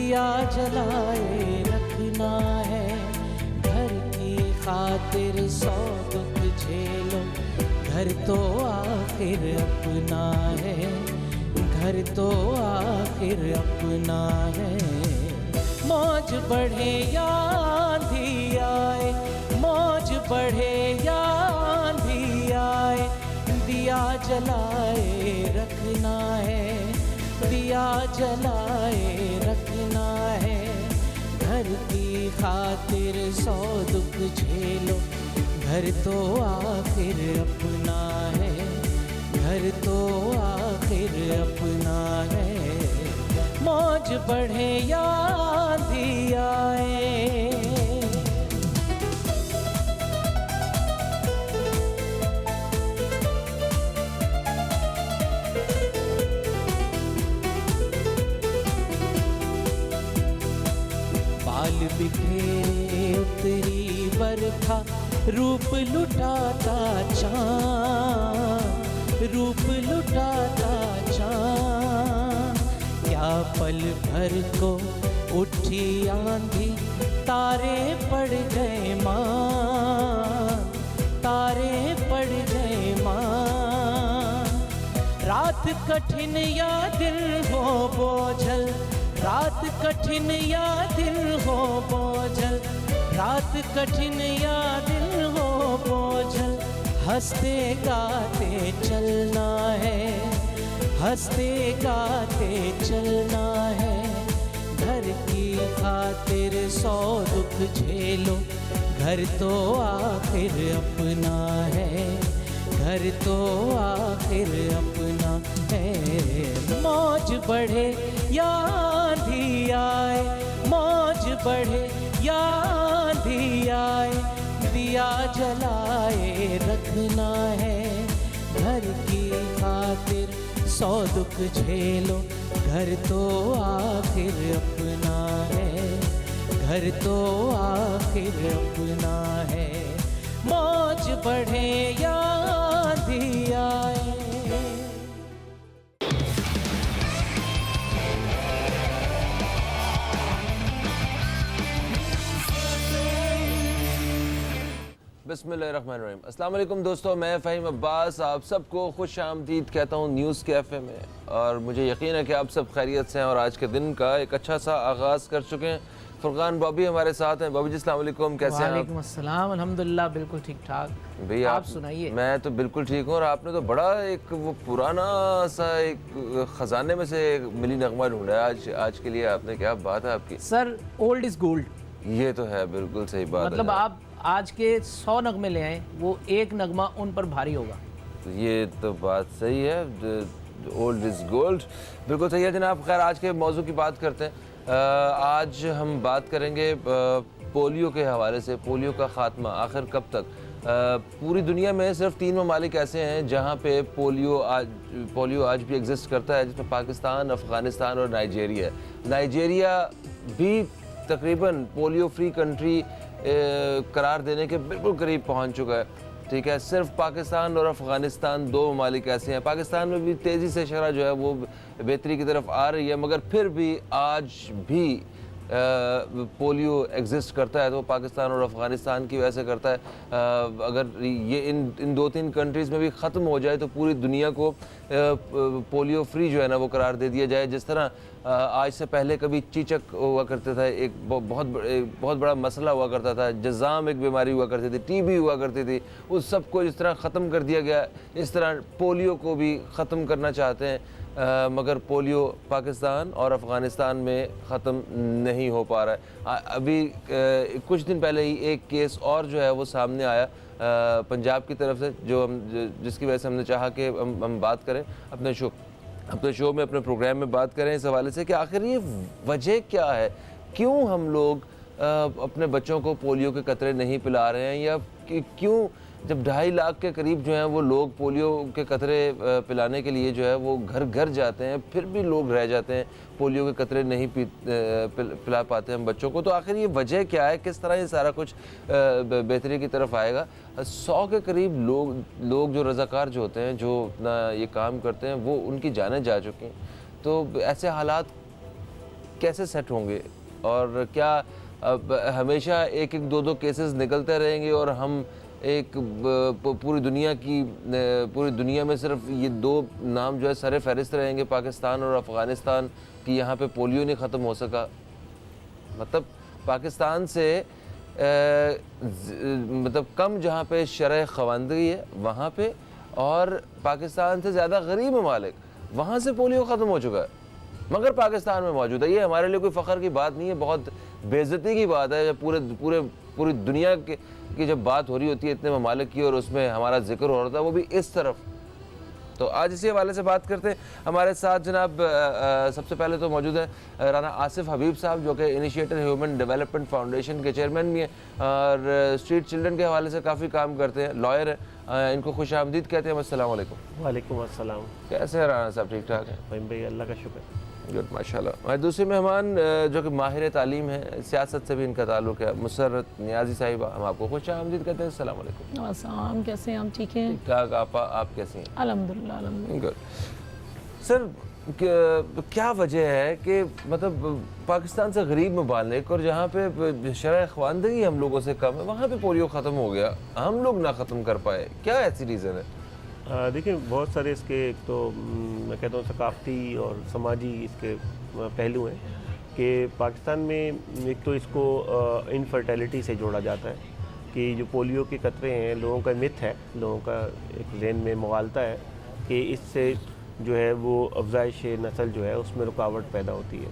दिया जलाए रखना है, घर की खातिर 100 दुख झेलो, घर तो आखिर अपना है, घर तो आखिर अपना है। मौज बढ़े या आंधी आए, मौज बढ़े या आंधी आए, दिया जलाए रखना है, दिया जलाए रखना है। घर की खातिर 100 दुख झेलो, घर तो आखिर अपना है, घर तो आखिर अपना है। मौज बढ़े या आंधी आए। बाल बिखरे उतरी बरखा, रूप लुटाता चाँद, रूप लुटाता चाँद। क्या पल भर को उठी आंधी, तारे पड़ गए मान, तारे पड़ गए मान। रात कठिन या दिन हो बोझल, रात कठिन या दिन हो बोझल, रात कठिन या दिन हो बोझल। हंसते गाते चलना है, हंसते गाते चलना है। घर की खातिर 100 दुख झेलो, घर तो आखिर अपना है, घर तो आखिर अपना है। मौज बढ़े या आंधी आए, मौज बढ़े या आंधी आए, दिया जलाए रखना है। घर की खातिर 100 दुख झेलो, घर तो आखिर अपना है, घर तो आखिर अपना है। मौज बढ़े या आंधी आए। बिस्मिल्लाहिर्रहमानिर्रहीम। अस्सलाम वालेकुम दोस्तों, मैं फ़हीम अब्बास आप सबको खुश आमदीद कहता हूँ न्यूज़ कैफ़े में। और मुझे यकीन है कि आप सब खैरियत से हैं और आज के दिन का एक अच्छा सा आगाज़ कर चुके हैं। फुरकान बॉबी हमारे साथ हैं। बॉबी जी अस्सलाम वालेकुम, कैसे हैं आप? वालेकुम अस्सलाम, अल्हम्दुलिल्लाह बिल्कुल ठीक ठाक। भैया आप सुनाइए। मैं तो बिल्कुल ठीक हूँ। और आपने तो बड़ा एक वो पुराना सा एक ख़जाने में से मिली नगमा ढूंढा है आज के लिए आपने। क्या बात है आपकी सर, ओल्ड इज़ गोल्ड। ये तो है, बिल्कुल सही बात मतलब है। आप आज के 100 नगमे ले आए, वो एक नगमा उन पर भारी होगा। ये तो बात सही है, ओल्ड इज़ गोल्ड, बिल्कुल सही है जनाब। खैर आज के मौजू की बात करते हैं। आज हम बात करेंगे पोलियो के हवाले से। पोलियो का ख़ात्मा आखिर कब तक? पूरी दुनिया में सिर्फ 3 ममालिक ऐसे हैं जहाँ पे पोलियो आज भी एग्जिस्ट करता है, जिसमें पाकिस्तान, अफ़गानिस्तान और नाइजेरिया है। नाइजेरिया भी तकरीबन पोलियो फ्री कंट्री करार देने के बिल्कुल करीब पहुंच चुका है। ठीक है, सिर्फ पाकिस्तान और अफ़गानिस्तान 2 ममालिक ऐसे हैं। पाकिस्तान में भी तेज़ी से शरह जो है वो बेहतरी की तरफ आ रही है, मगर फिर भी आज भी पोलियो एग्जिस्ट करता है तो पाकिस्तान और अफ़गानिस्तान की वजह से करता है। अगर ये इन 2-3 कंट्रीज़ में भी ख़त्म हो जाए तो पूरी दुनिया को पोलियो फ्री जो है ना वो करार दे दिया जाए। जिस तरह आज से पहले कभी चीचक हुआ करता था, एक बहुत बड़ा मसला हुआ करता था, जज़ाम एक बीमारी हुआ करती थी, टीबी हुआ करती थी, उस सब को जिस तरह ख़त्म कर दिया गया, इस तरह पोलियो को भी ख़त्म करना चाहते हैं। मगर पोलियो पाकिस्तान और अफ़गानिस्तान में ख़त्म नहीं हो पा रहा है। अभी कुछ दिन पहले ही एक केस और जो है वो सामने आया पंजाब की तरफ से, जिसकी वजह से हमने चाहा कि हम बात करें अपने शो में, अपने प्रोग्राम में बात करें इस हवाले से कि आखिर ये वजह क्या है, क्यों हम लोग अपने बच्चों को पोलियो के कतरे नहीं पिला रहे हैं, या क्यों जब 2.5 लाख के करीब जो हैं वो लोग पोलियो के कतरे पिलाने के लिए जो है वो घर घर जाते हैं, फिर भी लोग रह जाते हैं, पोलियो के कतरे नहीं पिला पाते हैं बच्चों को। तो आखिर ये वजह क्या है, किस तरह ये सारा कुछ बेहतरी की तरफ आएगा? 100 के करीब लोग जो रज़ाकार जो होते हैं, जो अपना ये काम करते हैं, वो उनकी जानें जा चुकी हैं। तो ऐसे हालात कैसे सेट होंगे और क्या अब हमेशा एक एक दो दो केसेस निकलते रहेंगे और हम एक पूरी दुनिया में सिर्फ ये दो नाम जो है सरे फहरिस्त रहेंगे, पाकिस्तान और अफ़गानिस्तान, कि यहाँ पे पोलियो नहीं ख़त्म हो सका। मतलब पाकिस्तान से मतलब कम जहाँ पे शरह ख़वानदगी है वहाँ पे, और पाकिस्तान से ज़्यादा गरीब ममालिक वहाँ से पोलियो ख़त्म हो चुका है, मगर पाकिस्तान में मौजूद है। ये हमारे लिए कोई फ़ख्र की बात नहीं है, बहुत बेइज्जती की बात है जब पूरी दुनिया की जब बात हो रही होती है इतने ममालिक की और उसमें हमारा जिक्र हो रहा था, वो भी इस तरफ। तो आज इसी हवाले से बात करते हैं। हमारे साथ जनाब सबसे पहले तो मौजूद है राना आसिफ हबीब साहब, जो कि इनिशिएटर ह्यूमन डेवलपमेंट फाउंडेशन के चेयरमैन भी हैं और स्ट्रीट चिल्ड्रन के हवाले से काफ़ी काम करते हैं, लॉयर हैं। इनको खुश आमदीद कहते हैं। अस्सलाम वालेकुम। वालेकुम अस्सलाम। कैसे हैं राना साहब? ठीक ठाक हैं भाई, अल्लाह का शुक्र। गुड, माशाल्लाह। हमारे दूसरे मेहमान जो कि माहिर तालीम है, सियासत से भी इनका ताल्लुक़ है, मुसर्रत नियाज़ी साहिबा, हम आपको खुश आमदीद कहते हैं। अस्सलाम वालेकुम। अस्सलाम, कैसे हैं आप? ठीक हैं, ठीक ठाक। आप कैसी हैं? अल्हम्दुलिल्लाह अल्हम्दुलिल्लाह। गुड। सर, क्या वजह है कि मतलब पाकिस्तान से गरीब ममालिक और जहाँ पे शरह ख़वानदगी हम लोगों से कम है, वहाँ पे पोलियो ख़त्म हो गया, हम लोग ना ख़त्म कर पाए? क्या ऐसी रीज़न है? देखिए, बहुत सारे इसके, एक तो मैं कहता हूँ सकाफ़ती और समाजी इसके पहलू हैं कि पाकिस्तान में एक तो इसको इनफर्टिलिटी से जोड़ा जाता है कि जो पोलियो के कतरे हैं, लोगों का मिथ है, लोगों का एक ज़हन में मुगालता है कि इससे जो है वो अफजाइश नस्ल जो है उसमें रुकावट पैदा होती है,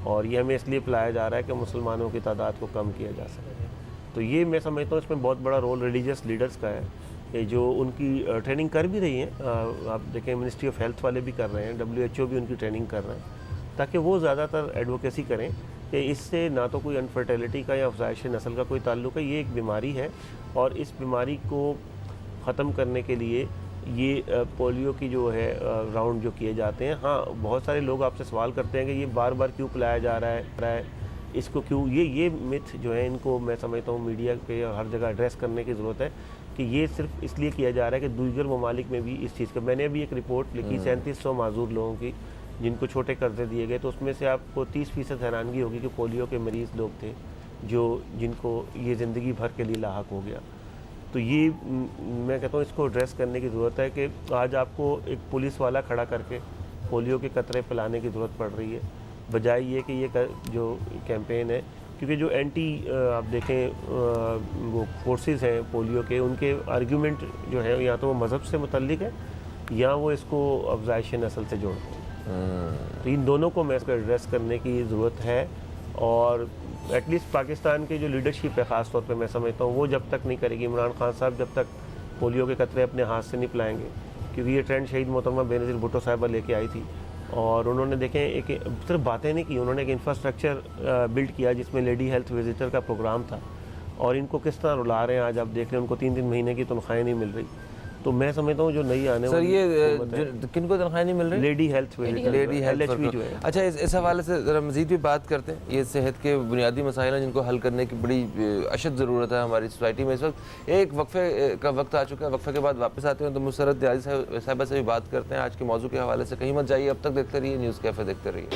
और ये हमें इसलिए फैलाया जा रहा है कि मुसलमानों की तादाद को कम किया जा सके। तो ये मैं समझता हूँ इसमें बहुत बड़ा रोल रिलीजियस लीडर्स का है, जो उनकी ट्रेनिंग कर भी रही हैं। आप देखें, मिनिस्ट्री ऑफ हेल्थ वाले भी कर रहे हैं, WHO भी उनकी ट्रेनिंग कर रहे हैं, ताकि वो ज़्यादातर एडवोकेसी करें कि इससे ना तो कोई अनफर्टिलिटी का या अफजाइश नस्ल का कोई ताल्लुक़ है, ये एक बीमारी है, और इस बीमारी को ख़त्म करने के लिए ये पोलियो की जो है राउंड जो किए जाते हैं। हाँ, बहुत सारे लोग आपसे सवाल करते हैं कि ये बार बार क्यों पिलाया जा रहा है, इसको क्यों, ये मिथ जो है इनको मैं समझता हूँ मीडिया पे हर जगह एड्रेस करने की ज़रूरत है कि ये सिर्फ इसलिए किया जा रहा है कि दूसरे ममालिक में भी इस चीज़ का। मैंने अभी एक रिपोर्ट लिखी 3700 माजूर लोगों की जिनको छोटे कर्जे दिए गए, तो उसमें से आपको 30% हैरानगी होगी कि पोलियो के मरीज़ लोग थे जिनको ये ज़िंदगी भर के लिए लाहक हो गया। तो ये मैं कहता हूँ इसको एड्रेस करने की ज़रूरत है कि आज आपको एक पुलिस वाला खड़ा करके पोलियो के कतरे पिलाने की ज़रूरत पड़ रही है, बजाय ये कि ये जो कैंपेन है, क्योंकि जो एंटी आप देखें वो फोर्सेस हैं पोलियो के, उनके आर्ग्यूमेंट जो है या तो वो मज़हब से मुतल्लिक है या वो इसको अफजाइश नस्ल से जोड़ते हैं। तो इन दोनों को मैं इसको एड्रेस करने की ज़रूरत है, और एटलीस्ट पाकिस्तान की जो लीडरशिप है ख़ास तौर पे मैं समझता हूँ वो जब तक नहीं करेगी, इमरान खान साहब जब तक पोलियो के कतरे अपने हाथ से नहीं पिलाएंगे, क्योंकि ये ट्रेंड शहीद मोहतरमा बेनज़ीर भुट्टो साहिबा लेके आई थी, और उन्होंने देखें एक सिर्फ बातें नहीं की, उन्होंने एक इंफ्रास्ट्रक्चर बिल्ड किया जिसमें लेडी हेल्थ विजिटर का प्रोग्राम था, और इनको किस तरह रुला रहे हैं आज आप देख रहे हैं, उनको 3-3 महीने की तनख्वाहें नहीं मिल रही। तो मैं समझता हूँ जो नई आने सर, ये किनको तनख्वाह नहीं मिल रही? लेडी हेल्थ जो है। अच्छा, इस हवाले से ज़रा मज़ीद भी बात करते हैं। ये सेहत के बुनियादी मसाइल हैं जिनको हल करने की बड़ी अशद ज़रूरत है हमारी सोसाइटी में इस वक्त। एक वक्फे का वक्त आ चुका है, वक्फे के बाद वापस आते हैं तो मुसर्रत नियाज़ी साहिबा से भी बात करते हैं आज के मौजू के हवाले से। कहीं मत जाइए, अब तक देखते रहिए न्यूज़ कैफ़े, देखते रहिए।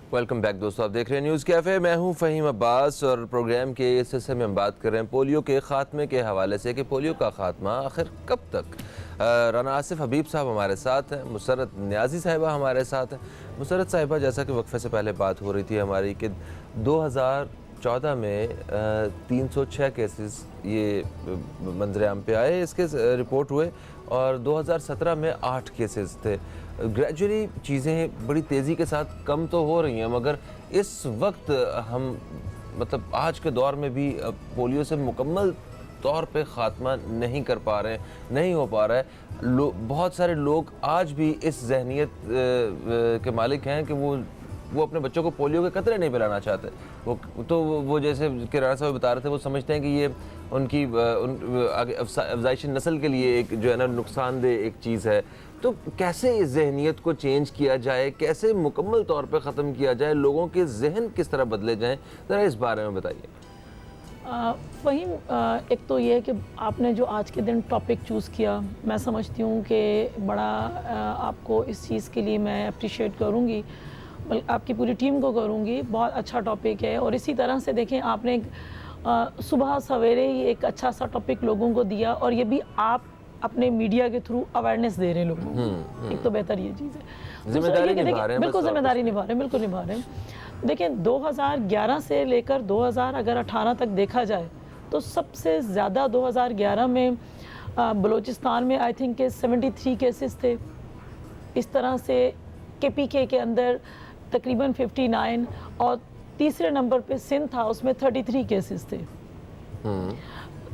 वेलकम बैक दोस्तों, आप देख रहे हैं न्यूज़ कैफ़े। मैं हूं फ़हीम अब्बास और प्रोग्राम के इस हिस्से में हम बात कर रहे हैं पोलियो के ख़ात्मे के हवाले से कि पोलियो का ख़ात्मा आखिर कब तक। राना आसिफ हबीब साहब हमारे साथ हैं, मुसर्रत नियाज़ी साहिबा हमारे साथ हैं। मुसर्रत साहिबा, जैसा कि वक्फे से पहले बात हो रही थी हमारी कि 2014 में 306 केसेस ये मंजर-ए-आम पे आए, इसके रिपोर्ट हुए, और 2017 में 8 केसेस थे। ग्रेजुअली चीज़ें बड़ी तेज़ी के साथ कम तो हो रही हैं, मगर इस वक्त हम मतलब आज के दौर में भी पोलियो से मुकम्मल तौर पे ख़ात्मा नहीं कर पा रहे हैं, नहीं हो पा रहा है। बहुत सारे लोग आज भी इस जहनीत के मालिक हैं कि वो वो अपने बच्चों को पोलियो के कतरे नहीं पिलाना चाहते। वो जैसे किराना साहब बता रहे थे, वो समझते हैं कि ये उनकी अफजाइशी नस्ल के लिए एक जो है ना नुकसानदेह एक चीज़ है। तो कैसे इस जहनीत को चेंज किया जाए, कैसे मुकम्मल तौर पे ख़त्म किया जाए, लोगों के जहन किस तरह बदले जाएं, ज़रा इस बारे में बताइए। फ़हीम, एक तो ये है कि आपने जो आज के दिन टॉपिक चूज़ किया, मैं समझती हूँ कि बड़ा आपको इस चीज़ के लिए मैं अप्रिशिएट करूँगी, आपकी पूरी टीम को करूँगी। बहुत अच्छा टॉपिक है और इसी तरह से देखें आपने सुबह सवेरे ही एक अच्छा सा टॉपिक लोगों को दिया और ये भी आप अपने मीडिया के थ्रू अवेयरनेस दे रहे हैं लोगों को। एक तो बेहतर ये चीज़ है, जिम्मेदारी निभा रहे हैं, बिल्कुल जिम्मेदारी निभा रहे हैं, बिल्कुल निभा रहे हैं। देखें 2011 से लेकर 2018 तक देखा जाए तो सबसे ज़्यादा 2011 में बलूचिस्तान में आई थिंक के 73 केसेस थे। इस तरह से KPK के अंदर तकरीबन 59 और तीसरे नंबर पे सिंध था, उसमें 33 केसेस थे।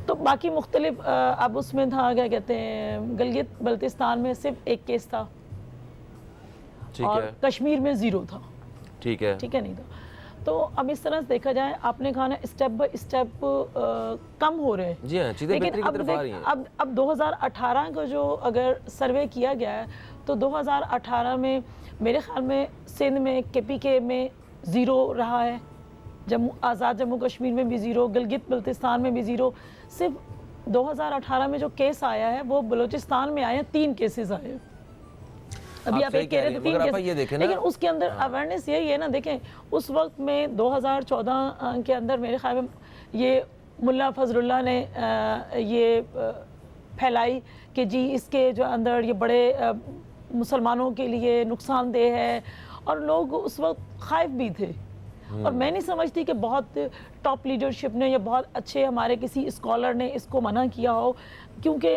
तो बाकी मुख्तलिफ अब उसमें था क्या कहते हैं, गिलगित बल्तिस्तान में सिर्फ एक केस था और कश्मीर में 0 था। ठीक है नहीं था। तो अब इस तरह से देखा जाए, आपने कहा ना स्टेप बाय स्टेप कम हो रहे हैं। जी हाँ, चीज़ें बेहतरी की तरफ आ रही हैं। अब 2018 का जो अगर सर्वे किया गया है तो 2018 में मेरे ख्याल में सिंध में KPK में 0 रहा है, आज़ाद जम्मू कश्मीर में भी 0, गिलगित बल्तिस्तान में भी 0। सिर्फ 2018 में जो केस आया है वो बलूचिस्तान में आए हैं, 3 केसेस आए हैं। अभी आप एक कह रहे थे 3 केस, लेकिन उसके अंदर अवेयरनेस यही है ना। देखें उस वक्त में 2014 के अंदर मेरे ख्याल में ये मुल्ला फजलुल्लाह ने ये फैलाई कि जी इसके जो अंदर ये बड़े मुसलमानों के लिए नुकसानदेह है और लोग उस वक्त खाइफ भी थे। और मैं नहीं समझती कि बहुत टॉप लीडरशिप ने या बहुत अच्छे हमारे किसी स्कॉलर ने इसको मना किया हो, क्योंकि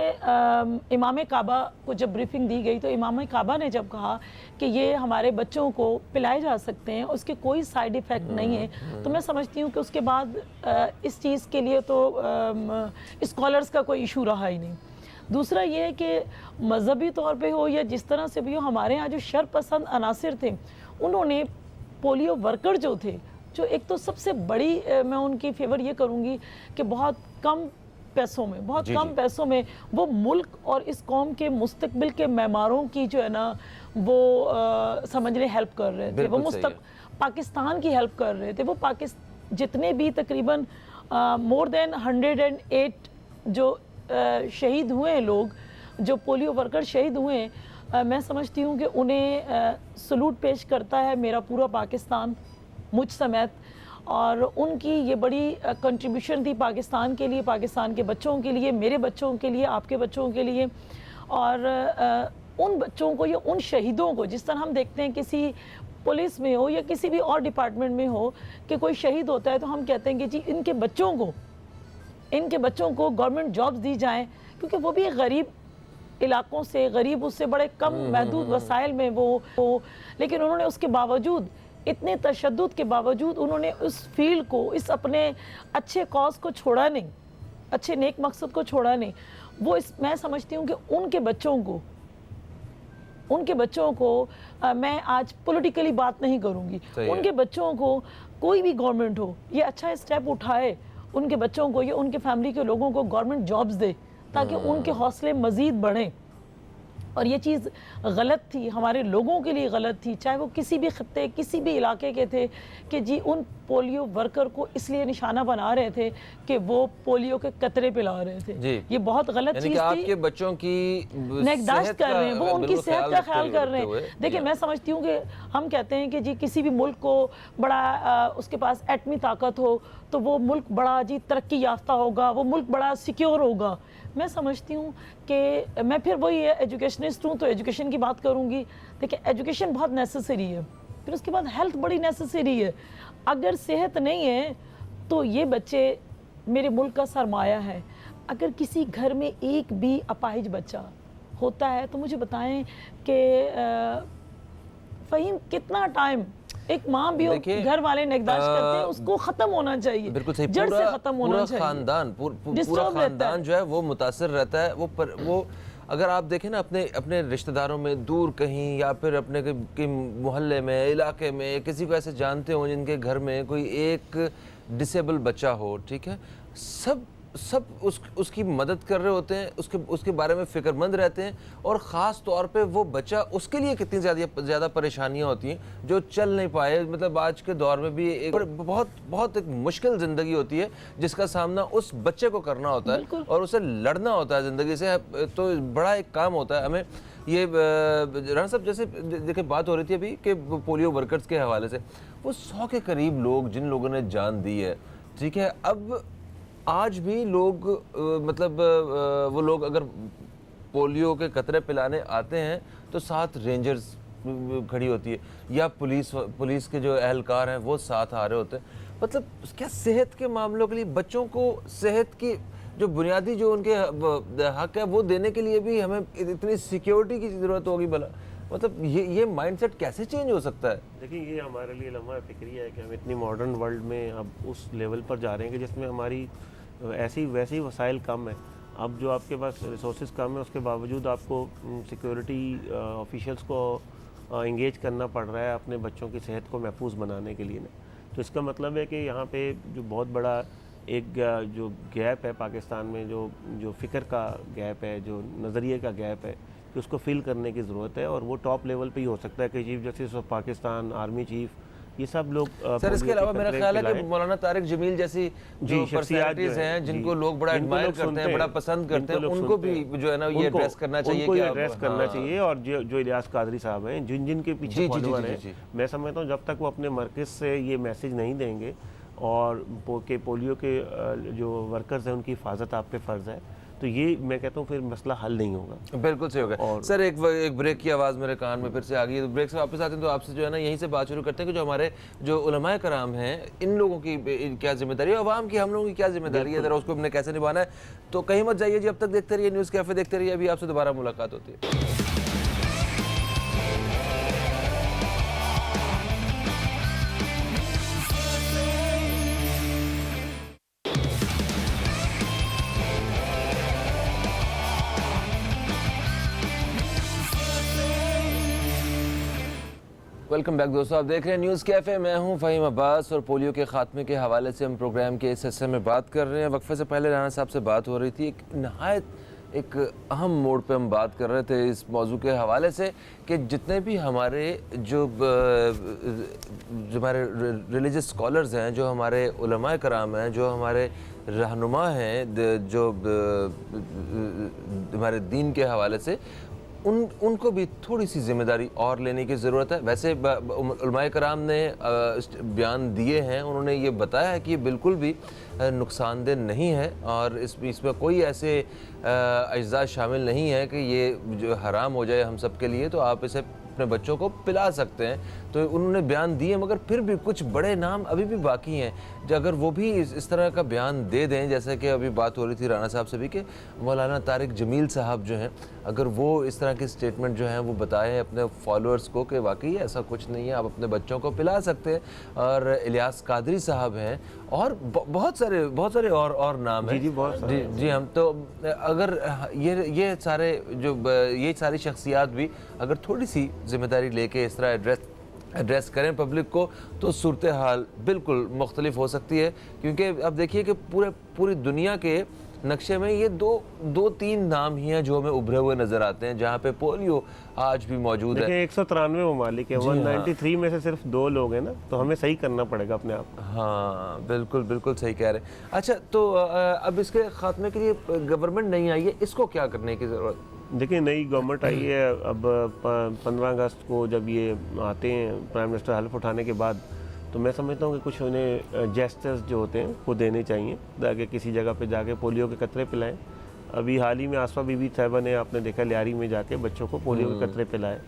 इमाम काबा को जब ब्रीफिंग दी गई तो इमाम काबा ने जब कहा कि ये हमारे बच्चों को पिलाए जा सकते हैं, उसके कोई साइड इफ़ेक्ट नहीं है, तो मैं समझती हूँ कि उसके बाद इस चीज़ के लिए तो स्कॉलर्स का कोई इशू रहा ही नहीं। दूसरा ये है कि मजहबी तौर पे हो या जिस तरह से भी हो, हमारे यहाँ जो शरपसंद अनासिर थे उन्होंने पोलियो वर्कर जो थे, जो एक तो सबसे बड़ी मैं उनकी फेवर ये करूँगी कि बहुत कम पैसों में वो मुल्क और इस कौम के मुस्तकबिल के मेमारों की जो है ना वो समझने हेल्प कर रहे थे, वो पाकिस्तान की हेल्प कर रहे थे। वो जितने भी तकरीबन मोर देन 108 जो शहीद हुए हैं लोग, जो पोलियो वर्कर शहीद हुए हैं, मैं समझती हूँ कि उन्हें सलूट पेश करता है मेरा पूरा पाकिस्तान, मुझ समेत। और उनकी ये बड़ी कंट्रीब्यूशन थी पाकिस्तान के लिए, पाकिस्तान के बच्चों के लिए, मेरे बच्चों के लिए, आपके बच्चों के लिए। और उन बच्चों को या उन शहीदों को, जिस तरह हम देखते हैं किसी पुलिस में हो या किसी भी और डिपार्टमेंट में हो कि कोई शहीद होता है तो हम कहते हैं कि जी इनके बच्चों को गवर्नमेंट जॉब्स दी जाएं, क्योंकि वो भी गरीब इलाकों से, गरीब उससे बड़े कम महदूद वसाइल में वो लेकिन उन्होंने उसके बावजूद, इतने तशद्दुद के बावजूद उन्होंने उस फील्ड को, इस अपने अच्छे कॉज को छोड़ा नहीं, अच्छे नेक मकसद को छोड़ा नहीं। वो मैं समझती हूँ कि उनके बच्चों को मैं आज पॉलिटिकली बात नहीं करूँगी, उनके बच्चों को कोई भी गवर्नमेंट हो ये अच्छा स्टेप उठाए, उनके बच्चों को या उनके फैमिली के लोगों को गवर्नमेंट जॉब्स दे ताकि उनके हौसले मज़ीद बढ़ें। और ये चीज़ गलत थी, हमारे लोगों के लिए गलत थी, चाहे वो किसी भी खत्ते, किसी भी इलाके के थे, कि जी उन पोलियो वर्कर को इसलिए निशाना बना रहे थे कि वो पोलियो के कतरे पिला रहे थे। ये बहुत गलत चीज़ थी। आपके बच्चों की निगहदाश्त कर रहे हैं, वो उनकी सेहत का ख्याल कर रहे हैं। देखिए मैं समझती हूँ कि हम कहते हैं कि जी किसी भी मुल्क को बड़ा उसके पास एटमी ताकत हो तो वो मुल्क बड़ा जी तरक्की याफ्ता होगा, वो मुल्क बड़ा सिक्योर होगा। मैं समझती हूँ कि मैं फिर वही एजुकेशनिस्ट हूँ तो एजुकेशन की बात करूँगी। देखिए एजुकेशन बहुत नेसेसरी है, फिर उसके बाद हेल्थ बड़ी नेसेसरी है। अगर सेहत नहीं है तो ये बच्चे मेरे मुल्क का सरमाया है। अगर किसी घर में एक भी अपाहिज बच्चा होता है तो मुझे बताएं कि फ़हीम कितना टाइम एक माँ भी घर वाले निगहदाश्त करते हैं, उसको खत्म होना चाहिए, बिल्कुल सही, जड़ से खत्म होना चाहिए। पूरा खानदान जो है वो मुतासर रहता है। वो अगर आप देखें ना अपने अपने रिश्तेदारों में दूर कहीं या फिर अपने के मोहल्ले में, इलाके में किसी को ऐसे जानते हो जिनके घर में कोई एक डिसेबल बच्चा हो, ठीक है, सब उसकी मदद कर रहे होते हैं, उसके बारे में फ़िक्रमंद रहते हैं, और ख़ास तौर पे वो बच्चा, उसके लिए कितनी ज़्यादा परेशानियां होती हैं जो चल नहीं पाए। मतलब आज के दौर में भी एक बहुत एक मुश्किल ज़िंदगी होती है जिसका सामना उस बच्चे को करना होता है और उसे लड़ना होता है ज़िंदगी से। तो बड़ा एक काम होता है हमें। ये राणा साहब, जैसे देखिए बात हो रही थी अभी कि पोलियो वर्कर्स के हवाले से, वो 100 के करीब लोग जिन लोगों ने जान दी है, ठीक है, अब आज भी लोग वो लोग अगर पोलियो के कतरे पिलाने आते हैं तो साथ रेंजर्स खड़ी होती है या पुलिस के जो एहलकार हैं वो साथ आ रहे होते हैं। मतलब क्या सेहत के मामलों के लिए बच्चों को सेहत की जो बुनियादी जो उनके हक है वो देने के लिए भी हमें इतनी सिक्योरिटी की ज़रूरत होगी भला? मतलब ये माइंडसेट कैसे चेंज हो सकता है? देखिए, ये हमारे लिए लम्हा फिक्रिया है कि हम इतनी मॉडर्न वर्ल्ड में अब उस लेवल पर जा रहे हैं कि जिसमें हमारी ऐसी वैसी वसाइल कम है। अब जो आपके पास रिसोर्सेज कम है, उसके बावजूद आपको सिक्योरिटी ऑफिशियल्स को इंगेज करना पड़ रहा है अपने बच्चों की सेहत को महफूज बनाने के लिए ना। तो इसका मतलब है कि यहाँ पे जो बहुत बड़ा एक जो गैप है पाकिस्तान में, जो फ़िक्र का गैप है, जो नज़रिए का गैप है, कि उसको फिल करने की ज़रूरत है। और वो टॉप लेवल पे ही हो सकता है कि chief justice of Pakistan, army chief, ये सब लोग। सर, इसके अलावा मेरा ख्याल है कि मौलाना तारिक जमील जैसी जो पर्सनैलिटीज हैं जिनको लोग बड़ा एडमायर करते हैं, बड़ा पसंद करते हैं, उनको भी जो है ना ये एड्रेस करना चाहिए। उनको एड्रेस करना चाहिए। और जो इलियास कादरी साहब हैं, जिनके पीछे फॉलोअर हैं, मैं समझता हूँ जब तक वो अपने मरकज़ से ये मैसेज नहीं देंगे और पोलियो के जो वर्कर्स हैं उनकी हिफाजत आप पे फ़र्ज़ है, तो ये मैं कहता हूँ फिर मसला हल नहीं होगा। बिल्कुल सही होगा। सर, एक ब्रेक की आवाज़ मेरे कान में फिर से आ गई है, तो ब्रेक से वापस आते हैं तो आपसे जो है ना यहीं से बात शुरू करते हैं कि जो हमारे जो उलमाए कराम हैं, इन लोगों की क्या जिम्मेदारी है, अवाम की, हम लोगों की क्या जिम्मेदारी है, ज़रा उसको हमने कैसे निभाना है। तो कहीं मत जाइए जी, अब तक देखते रहिए न्यूज़ कैफ़े, देखते रहिए, अभी आपसे दोबारा मुलाकात होती है। वेलकम बैक दोस्तों, आप देख रहे हैं न्यूज़ कैफ़े। मैं हूं फ़हीम अब्बास और पोलियो के ख़ात्मे के हवाले से हम प्रोग्राम के इस हिस्से में बात कर रहे हैं। वक्फे से पहले राणा साहब से बात हो रही थी, एक नहायत एक अहम मोड़ पे हम बात कर रहे थे इस मौजू के हवाले से कि जितने भी हमारे जो हमारे रिलीजियस स्कॉलर्स हैं, जो हमारे उलमाए कराम हैं, जो हमारे रहनुमा हैं, जो हमारे दीन के हवाले से, उनको भी थोड़ी सी जिम्मेदारी और लेने की ज़रूरत है। वैसे उलमाए कराम ने बयान दिए हैं, उन्होंने ये बताया है कि ये बिल्कुल भी नुकसानदेह नहीं है और इसमें कोई ऐसे अज्जा शामिल नहीं है कि ये जो हराम हो जाए हम सब के लिए, तो आप इसे अपने बच्चों को पिला सकते हैं। तो उन्होंने बयान दिए, मगर फिर भी कुछ बड़े नाम अभी भी बाकी हैं। अगर वो भी इस तरह का बयान दे दें, जैसे कि अभी बात हो रही थी राणा साहब से भी कि मौलाना तारिक जमील साहब जो हैं, अगर वो इस तरह के स्टेटमेंट जो हैं वो बताएं अपने फॉलोअर्स को कि वाकई ऐसा कुछ नहीं है, आप अपने बच्चों को पिला सकते हैं। और इलियास कादरी साहब हैं और बहुत सारे और नाम हैं। जी हम तो अगर ये सारे जो ये सारी शख्सियात भी अगर थोड़ी सी जिम्मेदारी लेके इस तरह एड्रेस करें पब्लिक को, तो सूरत हाल बिल्कुल मुख्तलिफ हो सकती है। क्योंकि अब देखिए कि पूरी दुनिया के नक्शे में ये दो तीन नाम ही हैं जो हमें उभरे हुए नज़र आते हैं जहाँ पे पोलियो आज भी मौजूद है। 193 ममालिक है, 193 में से सिर्फ 2 लोग हैं ना, तो हमें सही करना पड़ेगा अपने आप। हाँ बिल्कुल सही कह रहे हैं। अच्छा, तो अब इसके खात्मे के लिए गवर्नमेंट नहीं आई है, इसको क्या करने की ज़रूरत? देखिए, नई गवर्नमेंट आई है। अब 15 अगस्त को जब ये आते हैं प्राइम मिनिस्टर हल्फ उठाने के बाद, तो मैं समझता हूँ कि कुछ उन्हें जेस्चर्स जो होते हैं वो देने चाहिए ताकि किसी जगह पे जाके पोलियो के कतरे पिलाएं। अभी हाल ही में आसफा बीबी साहिबा ने, आपने देखा, लियारी में जाके बच्चों को पोलियो के कतरे पिलाए,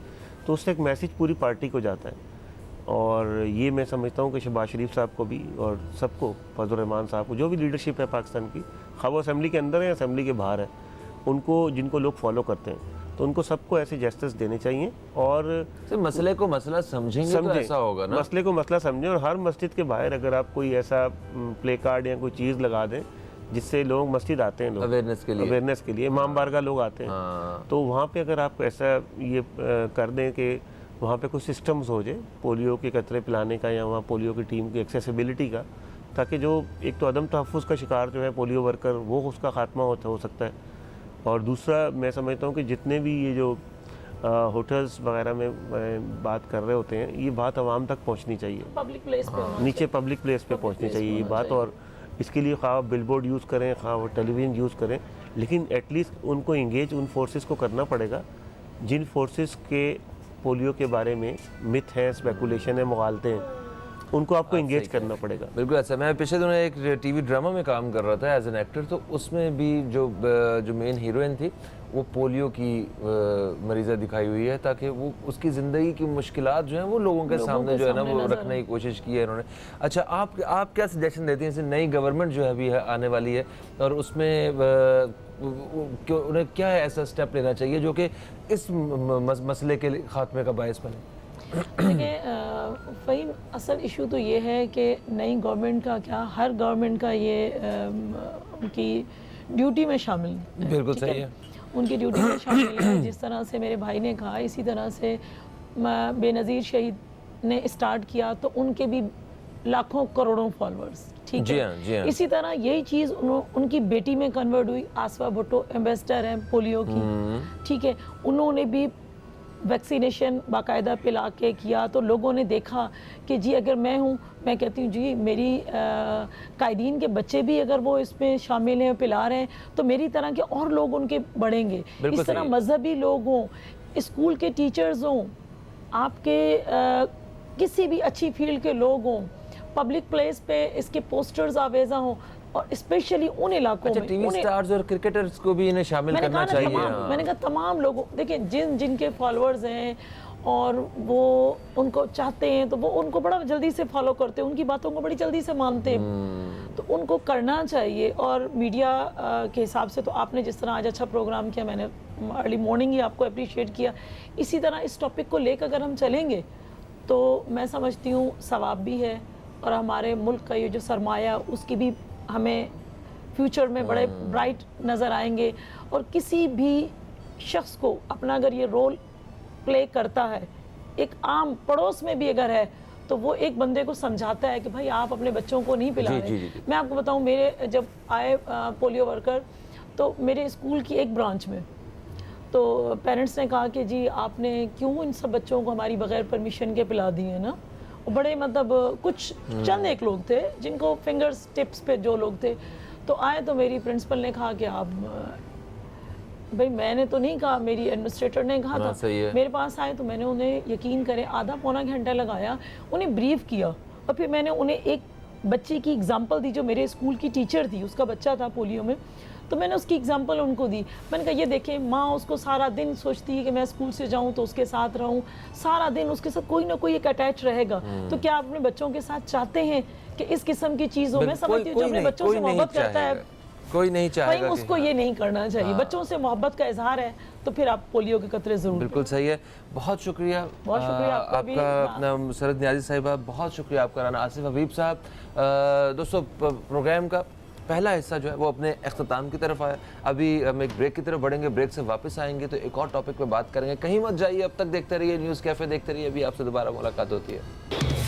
तो उससे एक मैसेज पूरी पार्टी को जाता है। और ये मैं समझता हूँ कि शहबाज शरीफ साहब को भी और सबको, फजल रहमान साहब को, जो भी लीडरशिप है पाकिस्तान की, खा वो असेंबली के अंदर है, असेंबली के बाहर है, उनको, जिनको लोग फॉलो करते हैं, तो उनको सबको ऐसे जेस्चर्स देने चाहिए। और मसले को मसला समझेंगे तो ऐसा होगा ना, मसले को मसला समझें। और हर मस्जिद के बाहर अगर आप कोई ऐसा प्ले कार्ड या कोई चीज़ लगा दें जिससे लोग मस्जिद आते हैं, लोग अवेयरनेस के लिए। अवेयरनेस के लिए इमाम बारगाह लोग आते हैं। हाँ। तो वहाँ पे अगर आप ऐसा ये कर दें कि वहाँ पे कुछ सिस्टम्स हो जाए पोलियो के कतरे पिलाने का, या वहाँ पोलियो की टीम की एक्सेसिबिलिटी का, ताकि जो एक तो अदम तहफ़्फ़ुज़ का शिकार जो है पोलियो वर्कर, वो उसका ख़ात्मा हो सकता है। और दूसरा मैं समझता हूँ कि जितने भी ये जो होटल्स वगैरह में बात कर रहे होते हैं, ये बात आवाम तक पहुँचनी चाहिए, पब्लिक प्लेस पे होना नीचे पब्लिक प्लेस पे पहुँचनी चाहिए ये बात। और इसके लिए खा बिलबोर्ड यूज़ करें, खा वो टेलीविज़न यूज़ करें, लेकिन एटलीस्ट उनको इंगेज उन फोर्सेस को करना पड़ेगा जिन फोर्सेस के पोलियो के बारे में मिथ है, स्पेकुलेशन है, मुगालते हैं, उनको आपको इंगेज करना पड़ेगा। बिल्कुल ऐसा। मैं पिछले दिनों एक टीवी ड्रामा में काम कर रहा था एज एन एक्टर, तो उसमें भी जो मेन हीरोइन थी वो पोलियो की मरीज़ा दिखाई हुई है, ताकि वो उसकी ज़िंदगी की मुश्किलात जो हैं वो लोगों के सामने जो है ना वो रखने की कोशिश की है इन्होंने। अच्छा, आप क्या सजेशन देती हैं? जैसे नई गवर्नमेंट जो है अभी आने वाली है, और उसमें उन्हें क्या ऐसा स्टेप लेना चाहिए जो कि इस मसले के खात्मे का बायस बने? देखिए फ़हीम, असल इशू तो ये है कि नई गवर्नमेंट का क्या, हर गवर्नमेंट का ये उनकी ड्यूटी में शामिल है। बिल्कुल सही है, उनकी ड्यूटी में शामिल है। जिस तरह से मेरे भाई ने कहा, इसी तरह से बेनज़ीर शहीद ने स्टार्ट किया, तो उनके भी लाखों करोड़ों फॉलोअर्स, ठीक जी है। हाँ, जी हाँ। इसी तरह यही चीज़ उनकी बेटी में कन्वर्ट हुई। आसवा भुट्टो एम्बेसडर हैं पोलियो की, ठीक है। उन्होंने भी वैक्सीनेशन बाकायदा पिला के किया, तो लोगों ने देखा कि जी अगर मैं कहती हूँ जी मेरी कायदीन के बच्चे भी अगर वो इसमें शामिल हैं, पिला रहे हैं, तो मेरी तरह के और लोग उनके बढ़ेंगे। इस तरह मजहबी लोग हों, स्कूल के टीचर्स हों, आपके किसी भी अच्छी फील्ड के लोग हों, पब्लिक प्लेस पे इसके पोस्टर्स आवेजा हों, और स्पेशली उन इलाकों में टीवी स्टार्स और क्रिकेटर्स को भी इन्हें शामिल करना चाहिए। मैंने कहा तमाम लोगों, देखिए जिनके फॉलोअर्स हैं और वो उनको चाहते हैं, तो वो उनको बड़ा जल्दी से फॉलो करते हैं, उनकी बातों को बड़ी जल्दी से मानते हैं, तो उनको करना चाहिए। और मीडिया के हिसाब से तो आपने जिस तरह आज अच्छा प्रोग्राम किया, मैंने अर्ली मॉर्निंग ही आपको अप्रिशिएट किया। इसी तरह इस टॉपिक को लेकर अगर हम चलेंगे तो मैं समझती हूँ सवाब भी है, और हमारे मुल्क का ये जो सरमाया उसकी भी हमें फ्यूचर में बड़े ब्राइट नज़र आएंगे। और किसी भी शख्स को अपना अगर ये रोल प्ले करता है, एक आम पड़ोस में भी अगर है, तो वो एक बंदे को समझाता है कि भाई आप अपने बच्चों को नहीं पिला रहे। मैं आपको बताऊं, मेरे जब आए पोलियो वर्कर, तो मेरे स्कूल की एक ब्रांच में तो पेरेंट्स ने कहा कि जी आपने क्यों इन सब बच्चों को हमारी बगैर परमिशन के पिला दी है ना। बड़े मतलब कुछ चंद एक लोग थे जिनको फिंगर्स टिप्स पे जो लोग थे, तो आए तो मेरी प्रिंसिपल ने कहा कि आप, भाई मैंने तो नहीं कहा, मेरी एडमिनिस्ट्रेटर ने कहा था। मेरे पास आए तो मैंने उन्हें, यकीन करें, आधा पौना घंटा लगाया, उन्हें ब्रीफ किया, और फिर मैंने उन्हें एक बच्चे की एग्जांपल दी जो मेरे स्कूल की टीचर थी, उसका बच्चा था पोलियो में, तो मैंने उसकी एग्जांपल उनको दी। मैंने कहा ये देखें, माँ उसको सारा दिन सोचती है कि मैं स्कूल से जाऊँ तो उसके साथ रहूँ, सारा दिन उसके साथ कोई ना कोई एक अटैच रहेगा, तो क्या आप अपने बच्चों के साथ चाहते हैं कि इस किस्म की चीज़ हो? मैं समझती हूँ जो अपने बच्चों से मोहब्बत करता है, कोई नहीं चाहेगा, उसको ये नहीं करना चाहिए। बच्चों से मोहब्बत का इजहार है, तो फिर आप पोलियो के कतरे जरूर। बिल्कुल सही है, बहुत शुक्रिया आपका, अपना मुसरत नियाज़ी साहिबा, बहुत शुक्रिया आपका, राना आसिफ हबीब साहब। दोस्तों, प्रोग्राम का पहला हिस्सा जो है वो अपने अख्ताम की तरफ आया। अभी हम एक ब्रेक की तरफ बढ़ेंगे, ब्रेक से वापस आएंगे तो एक और टॉपिक पे बात करेंगे। कहीं मत जाइए, अब तक देखते रहिए न्यूज़ कैफ़े, देखते रहिए, अभी आपसे दोबारा मुलाकात होती है।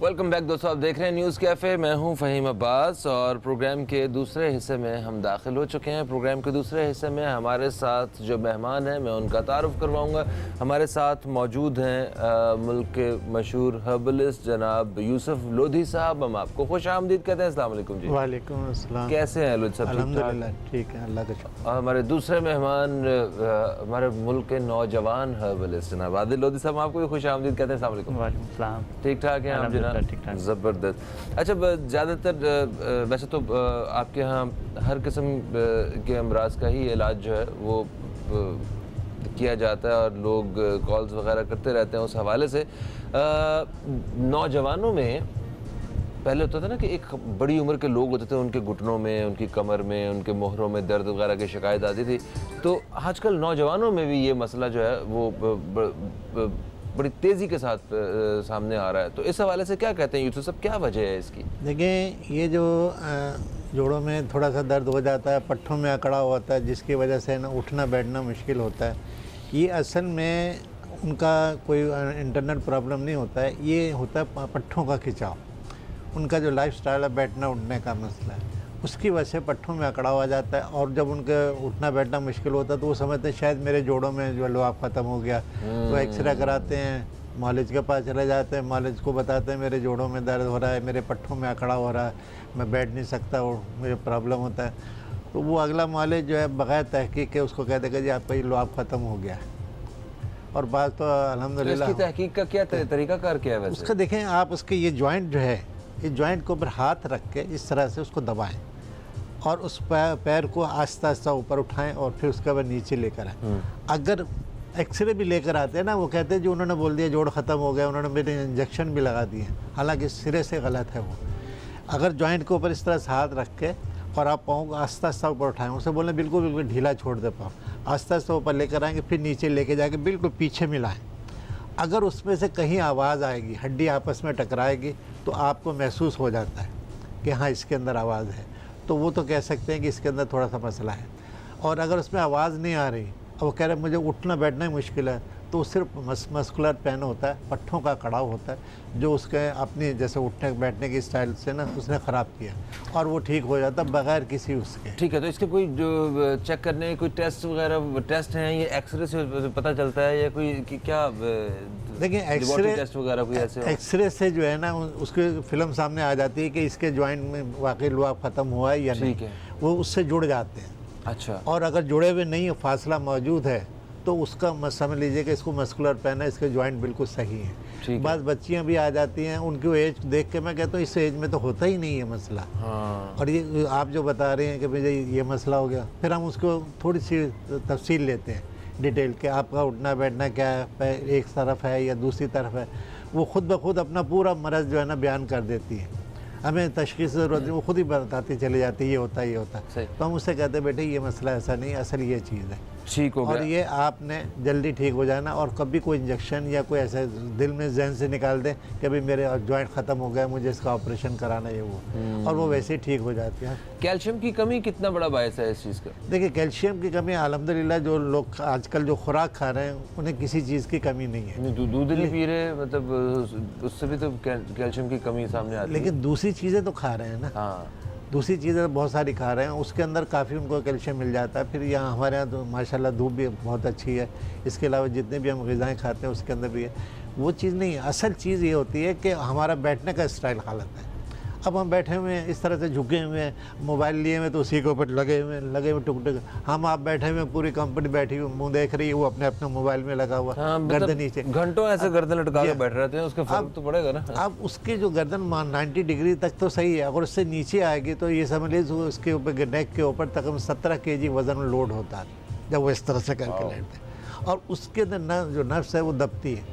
वेलकम बैक दोस्तों, आप देख रहे हैं न्यूज़ कैफ़े। मैं हूं फ़हीम अब्बास और प्रोग्राम के दूसरे हिस्से में हम दाखिल हो चुके हैं। प्रोग्राम के दूसरे हिस्से में हमारे साथ जो मेहमान हैं मैं उनका तारुफ करवाऊंगा। हमारे साथ मौजूद हैं मुल्क के मशहूर हर्बलिस्ट जनाब यूसुफ लोधी साहब। हम आपको खुश आमदीद कहते हैं। अस्सलाम वालेकुम जी। वालेकुम अस्सलाम। कैसे हैं लोधी साहब? अल्हम्दुलिल्लाह ठीक है, अल्लाह का शुक्र। और हमारे दूसरे मेहमान हमारे मुल्क के नौजवान हर्बलिस्ट जनाब आदिल लोधी साहब, आपको भी खुश आमदीद कहते हैं। अस्सलाम वालेकुम। वालेकुम सलाम। ठीक ठाक हैं आप जनाब? ज़बरदस्त। अच्छा, ज़्यादातर वैसे तो आपके यहाँ हर किस्म के अमराज का ही इलाज जो है वो किया जाता है और लोग कॉल्स वगैरह करते रहते हैं। उस हवाले से नौजवानों में पहले होता था ना कि एक बड़ी उम्र के लोग होते थे, उनके घुटनों में, उनकी कमर में, उनके मोहरों में दर्द वगैरह की शिकायत आती थी। तो आजकल नौजवानों में भी ये मसला जो है वो बड़ी तेज़ी के साथ सामने आ रहा है। तो इस हवाले से क्या कहते हैं यूसुफ साहब, क्या वजह है इसकी? देखिए, ये जो जोड़ों में थोड़ा सा दर्द हो जाता है, पट्ठों में अकड़ा होता है, जिसकी वजह से ना उठना बैठना मुश्किल होता है, ये असल में उनका कोई इंटरनल प्रॉब्लम नहीं होता है, ये होता है पट्ठों का खिंचाव। उनका जो लाइफस्टाइल है, बैठना उठने का मसला है, उसकी वजह से पट्ठों में अकड़ा हो जाता है। और जब उनके उठना बैठना मुश्किल होता है तो वो समझते हैं शायद मेरे जोड़ों में जो लुआब ख़त्म हो गया। तो एक्सरे कराते हैं, मालिज के पास चले जाते हैं, मालिज को बताते हैं मेरे जोड़ों में दर्द हो रहा है, मेरे पट्ठों में अकड़ा हो रहा है, मैं बैठ नहीं सकता और मुझे प्रॉब्लम होता है। तो वो अगला मालिज जो है बग़ैर तहकीक के उसको कह देगा जी आपका ये लुआब ख़त्म हो गया। और बात तो अल्हम्दुलिल्लाह। इसकी तहकीक का क्या तरीक़ाकार क्या है वैसे? उसका देखें आप, उसके ये जॉइंट जो है, ये जॉइंट के ऊपर हाथ रख के इस तरह से उसको दबाएं और उस पैर को आस्ता आस्ता ऊपर उठाएं और फिर उसके बाद नीचे लेकर आएँ। अगर एक्सरे भी लेकर आते हैं ना, वो कहते हैं जो उन्होंने बोल दिया जोड़ ख़त्म हो गया, उन्होंने मेरे इंजेक्शन भी लगा दिए, हालांकि सिरे से गलत है वो। अगर जॉइंट के ऊपर इस तरह से हाथ रख के और आप पाँव को आस्ता आस्ता ऊपर उठाएं, उसे बोलें बिल्कुल बिल्कुल ढीला छोड़ दे पाँव, आस्ता आस्ता ऊपर लेकर आएंगे, फिर नीचे लेके जाके बिल्कुल पीछे मिलाएं। अगर उसमें से कहीं आवाज़ आएगी, हड्डी आपस में टकराएगी, तो आपको महसूस हो जाता है कि हाँ इसके अंदर आवाज़ है, तो वो तो कह सकते हैं कि इसके अंदर थोड़ा सा मसला है। और अगर उसमें आवाज़ नहीं आ रही और वो कह रहे मुझे उठना बैठना ही मुश्किल है, तो सिर्फ मस्कुलर पेन होता है, पट्ठों का कड़ाव होता है जो उसके अपनी जैसे उठने बैठने की स्टाइल से ना उसने ख़राब किया, और वो ठीक हो जाता बगैर किसी उसके। ठीक है, तो इसके कोई जो चेक करने के कोई टेस्ट वगैरह टेस्ट हैं, ये एक्सरे से पता चलता है या कोई क्या? देखिए एक्सरे टेस्ट वगैरह कोई ऐसे? एक्सरे से जो है ना उसकी फिल्म सामने आ जाती है कि इसके जॉइंट में वाकई लुआब ख़त्म हुआ है या नहीं, वो उससे जुड़ जाते हैं। अच्छा। और अगर जुड़े हुए नहीं है, फासला मौजूद है, तो उसका समझ लीजिए कि इसको मस्कुलर पेन है, इसके जॉइंट बिल्कुल सही है। बस बच्चियां भी आ जाती हैं, उनकी एज देख के मैं कहता हूँ इस एज में तो होता ही नहीं है मसला। हाँ। और ये आप जो बता रहे हैं कि मुझे ये मसला हो गया, फिर हम उसको थोड़ी सी तफसील लेते हैं डिटेल के, आपका उठना बैठना क्या है, एक तरफ है या दूसरी तरफ है। वो खुद ब खुद अपना पूरा मरज़ जो है ना बयान कर देती है, हमें तशख़ीस ज़रूरत नहीं, वो खुद ही बताती चली जाती है ये होता है ये होता है। तो हम उससे कहते हैं बेटे ये मसला ऐसा नहीं, असल ये चीज़ है, ठीक हो गया। और ये आपने जल्दी ठीक हो जाना। और कभी कोई इंजेक्शन या कोई ऐसा दिल में जहन से निकाल दें कि अभी मेरे जॉइंट ख़त्म हो गया, मुझे इसका ऑपरेशन कराना है वो, और वो वैसे ही ठीक हो जाती है। कैल्शियम की कमी कितना बड़ा बायस है इस चीज़ का? देखिए कैल्शियम की कमी अल्हम्दुलिल्लाह जो लोग आजकल जो खुराक खा रहे हैं उन्हें किसी चीज़ की कमी नहीं है। दूध नहीं पी रहे, मतलब उससे भी तो कैल्शियम की कमी सामने आती है। लेकिन दूसरी चीज़ें तो खा रहे हैं ना। हाँ, दूसरी चीज़ें बहुत सारी खा रहे हैं, उसके अंदर काफ़ी उनको कैल्शियम मिल जाता है। फिर यहाँ हमारे यहाँ तो माशाल्लाह धूप भी बहुत अच्छी है, इसके अलावा जितने भी हम ग़िज़ाएँ खाते हैं उसके अंदर भी है। वो चीज़ नहीं है, असल चीज़ ये होती है कि हमारा बैठने का स्टाइल गलत है। अब हम बैठे हुए हैं इस तरह से झुके हुए हैं, मोबाइल लिए हुए तो उसी के ऊपर लगे हुए टुक टुक। हम आप बैठे हुए पूरी कंपनी बैठी हुई मुंह देख रही है, वो अपने अपने मोबाइल में लगा हुआ, गर्दन नीचे, घंटों ऐसे गर्दन लटका के बैठ रहते हैं, उसका फर्क तो पड़ेगा ना। अब उसकी जो गर्दन 90 डिग्री तक तो सही है, अगर उससे नीचे आएगी तो ये समझ लीजिए उसके ऊपर नेक के ऊपर तक 17 kg वज़न लोड होता है जब वो इस तरह से करके लेटते हैं। और उसके अंदर जो नफ्स है वो दबती है,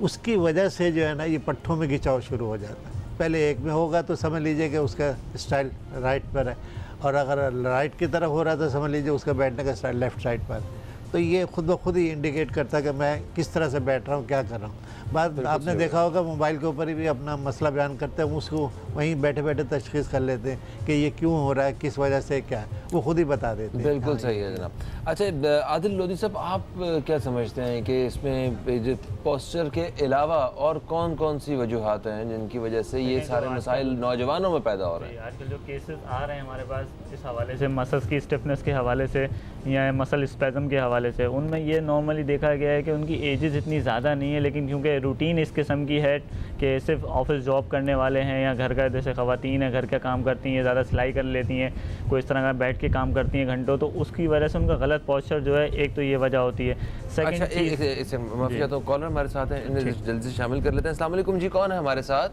उसकी वजह से जो है ना ये पट्ठों में खिंचाव शुरू हो जाता है। पहले एक में होगा तो समझ लीजिए कि उसका स्टाइल राइट पर है, और अगर राइट की तरफ हो रहा है तो समझ लीजिए उसका बैठने का स्टाइल लेफ़्ट साइड पर। तो ये खुद ब खुद ही इंडिकेट करता है कि मैं किस तरह से बैठ रहा हूँ, क्या कर रहा हूँ। बात आपने देखा होगा मोबाइल के ऊपर भी अपना मसला बयान करते हैं, उसको वहीं बैठे बैठे तशख़ीस कर लेते हैं कि ये क्यों हो रहा है, किस वजह से, क्या है, वो खुद ही बता देते हैं। बिल्कुल सही है जनाब। अच्छा आदिल लोधी साहब, आप क्या समझते हैं कि इसमें जो पोस्चर के अलावा और कौन कौन सी वजूहात हैं जिनकी वजह से ये सारे मसाइल नौजवानों में पैदा हो रहे हैं? आजकल जो केसेस आ रहे हैं हमारे पास इस हवाले से, मसल्स की स्टिफनेस के हवाले से या मसल स्पैज़म के हवाले से, उनमें ये नॉर्मली देखा गया है कि उनकी एजेस इतनी ज़्यादा नहीं है, लेकिन क्योंकि रूटीन इस किस्म की है कि सिर्फ ऑफिस जॉब करने वाले हैं या घर का, जैसे ख़वातीन है घर का काम करती हैं, ज़्यादा सिलाई कर लेती हैं, कोई इस तरह का बैठ के काम करती हैं घंटों, तो उसकी वजह से उनका गलत पोस्चर जो है, एक तो ये वजह होती है। अच्छा, माफिया तो कॉलर हमारे साथ हैं, इन्हें जल्दी से शामिल कर लेते हैं। अस्सलाम वालेकुम जी, कौन है हमारे साथ?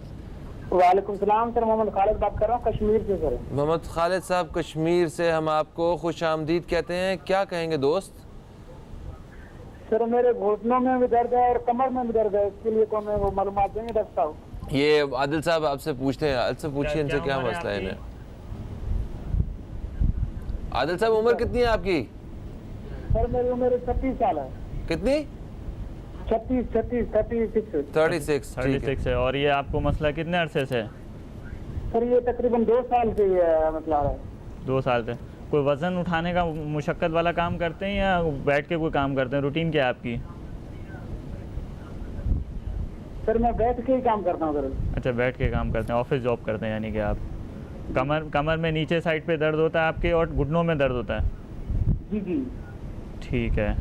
वालेकुम सलाम सर, मोहम्मद खालिद बात कर रहा हूँ कश्मीर से सर। मोहम्मद खालिद साहब कश्मीर से हम आपको खुश आमदीद कहते हैं, क्या कहेंगे दोस्त? सर मेरे घुटनों में भी दर्द है और कमर में भी दर्द है, इसके लिए को मैं वो मालूमात देंगे डॉक्टर साहब? ये आदिल साहब आपसे पूछते हैं, आदिल से पूछिए इनसे क्या उम्र है मसला है आपकी? इन्हें। आदिल साहब उम्र कितनी है आपकी? सर मेरी उम्र 36 साल है। कितनी? 36 36 36। ठीक है। 36 है। और ये आपको मसला कितने अरसे से है? सर ये तकरीबन 2 साल से ये मसला है। 2 साल से। कोई वज़न उठाने का मुशक्क़त वाला काम करते हैं या बैठ के कोई काम करते हैं? रूटीन क्या है आपकी? सर मैं बैठ के ही काम करता हूँ सर। अच्छा, बैठ के काम करते हैं, ऑफिस जॉब करते हैं यानी कि आप। कमर में नीचे साइड पे दर्द होता है आपके और घुटनों में दर्द होता है? जी जी। ठीक है।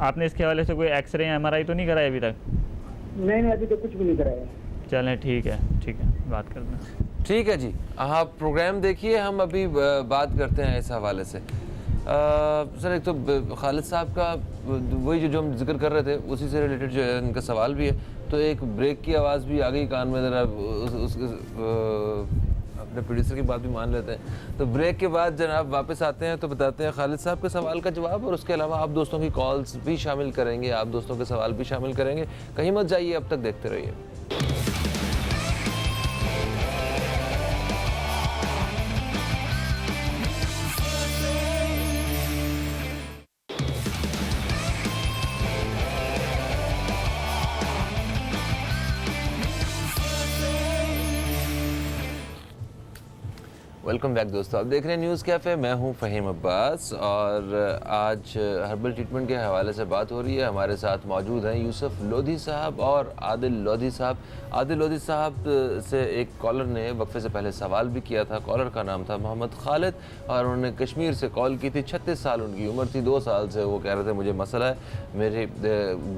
आपने इसके हवाले से कोई एक्सरे या MRI तो नहीं कराया अभी तक? नहीं अभी तो कुछ भी नहीं कराया। चलें ठीक है, बात करते हैं। ठीक है जी, आप प्रोग्राम देखिए, हम अभी बात करते हैं इस हवाले से। सर एक तो खालिद साहब का वही जो हम जिक्र कर रहे थे उसी से रिलेटेड जो है इनका सवाल भी है, तो एक ब्रेक की आवाज़ भी आ गई कान में, ज़रा उसके अपने प्रोड्यूसर की बात भी मान लेते हैं। तो ब्रेक के बाद जनाब वापस आते हैं तो बताते हैं खालिद साहब के सवाल का जवाब, और उसके अलावा आप दोस्तों की कॉल्स भी शामिल करेंगे, आप दोस्तों के सवाल भी शामिल करेंगे। कहीं मत जाइए, अब तक देखते रहिए। वेलकम बैक दोस्तों, आप देख रहे हैं न्यूज़ कैफ़े। मैं हूं फ़हीम अब्बास और आज हर्बल ट्रीटमेंट के हवाले से बात हो रही है। हमारे साथ मौजूद हैं यूसुफ लोधी साहब और आदिल लोधी साहब। आदिल लोधी साहब से एक कॉलर ने वक्फे से पहले सवाल भी किया था। कॉलर का नाम था मोहम्मद खालिद और उन्होंने कश्मीर से कॉल की थी। 36 साल उनकी उम्र थी। 2 साल से वो कह रहे थे मुझे मसला है, मेरे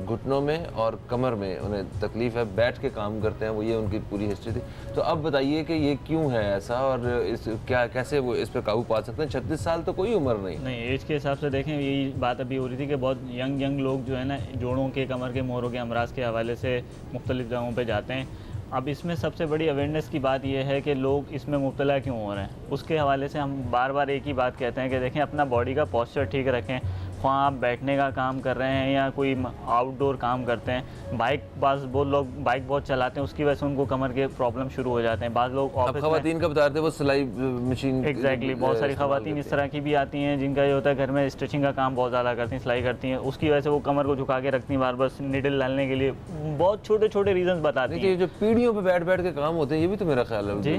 घुटनों में और कमर में उन्हें तकलीफ़ है, बैठ के काम करते हैं वो, ये उनकी पूरी हिस्ट्री थी। तो अब बताइए कि ये क्यों है ऐसा और इस क्या कैसे वो इस पर काबू पा सकते हैं? 36 साल तो कोई उम्र नहीं। एज के हिसाब से देखें, यही बात अभी हो रही थी कि बहुत यंग लोग जो है ना, जोड़ों के, कमर के, मोरों के अमराज के हवाले से मुख्तलिफ जगहों पे जाते हैं। अब इसमें सबसे बड़ी अवेयरनेस की बात यह है कि लोग इसमें मुब्तला क्यों हो रहे हैं। उसके हवाले से हम बार बार एक ही बात कहते हैं कि देखें, अपना बॉडी का पोस्चर ठीक रखें। ख्वाह आप बैठने का काम कर रहे हैं या कोई आउटडोर काम करते हैं, बहुत लोग बाइक बहुत चलाते हैं, उसकी वजह से उनको कमर के प्रॉब्लम शुरू हो जाते हैं। बाद लोग ऑफिस ख़वातीन का बता रहे थे वो सिलाई मशीन। एग्जैक्टली, बहुत सारी ख़वातीन इस तरह की भी आती हैं जिनका ये होता है घर में स्टिचिंग का काम बहुत ज़्यादा करती हैं, सिलाई करती हैं, उसकी वजह से वो कमर को झुका के रखती हैं, बार बार निडल डालने के लिए बहुत छोटे छोटे रीजंस बताती हैं। जो पीढ़ियों पे बैठ बैठ के काम होते हैं ये भी तो मेरा ख्याल है जी,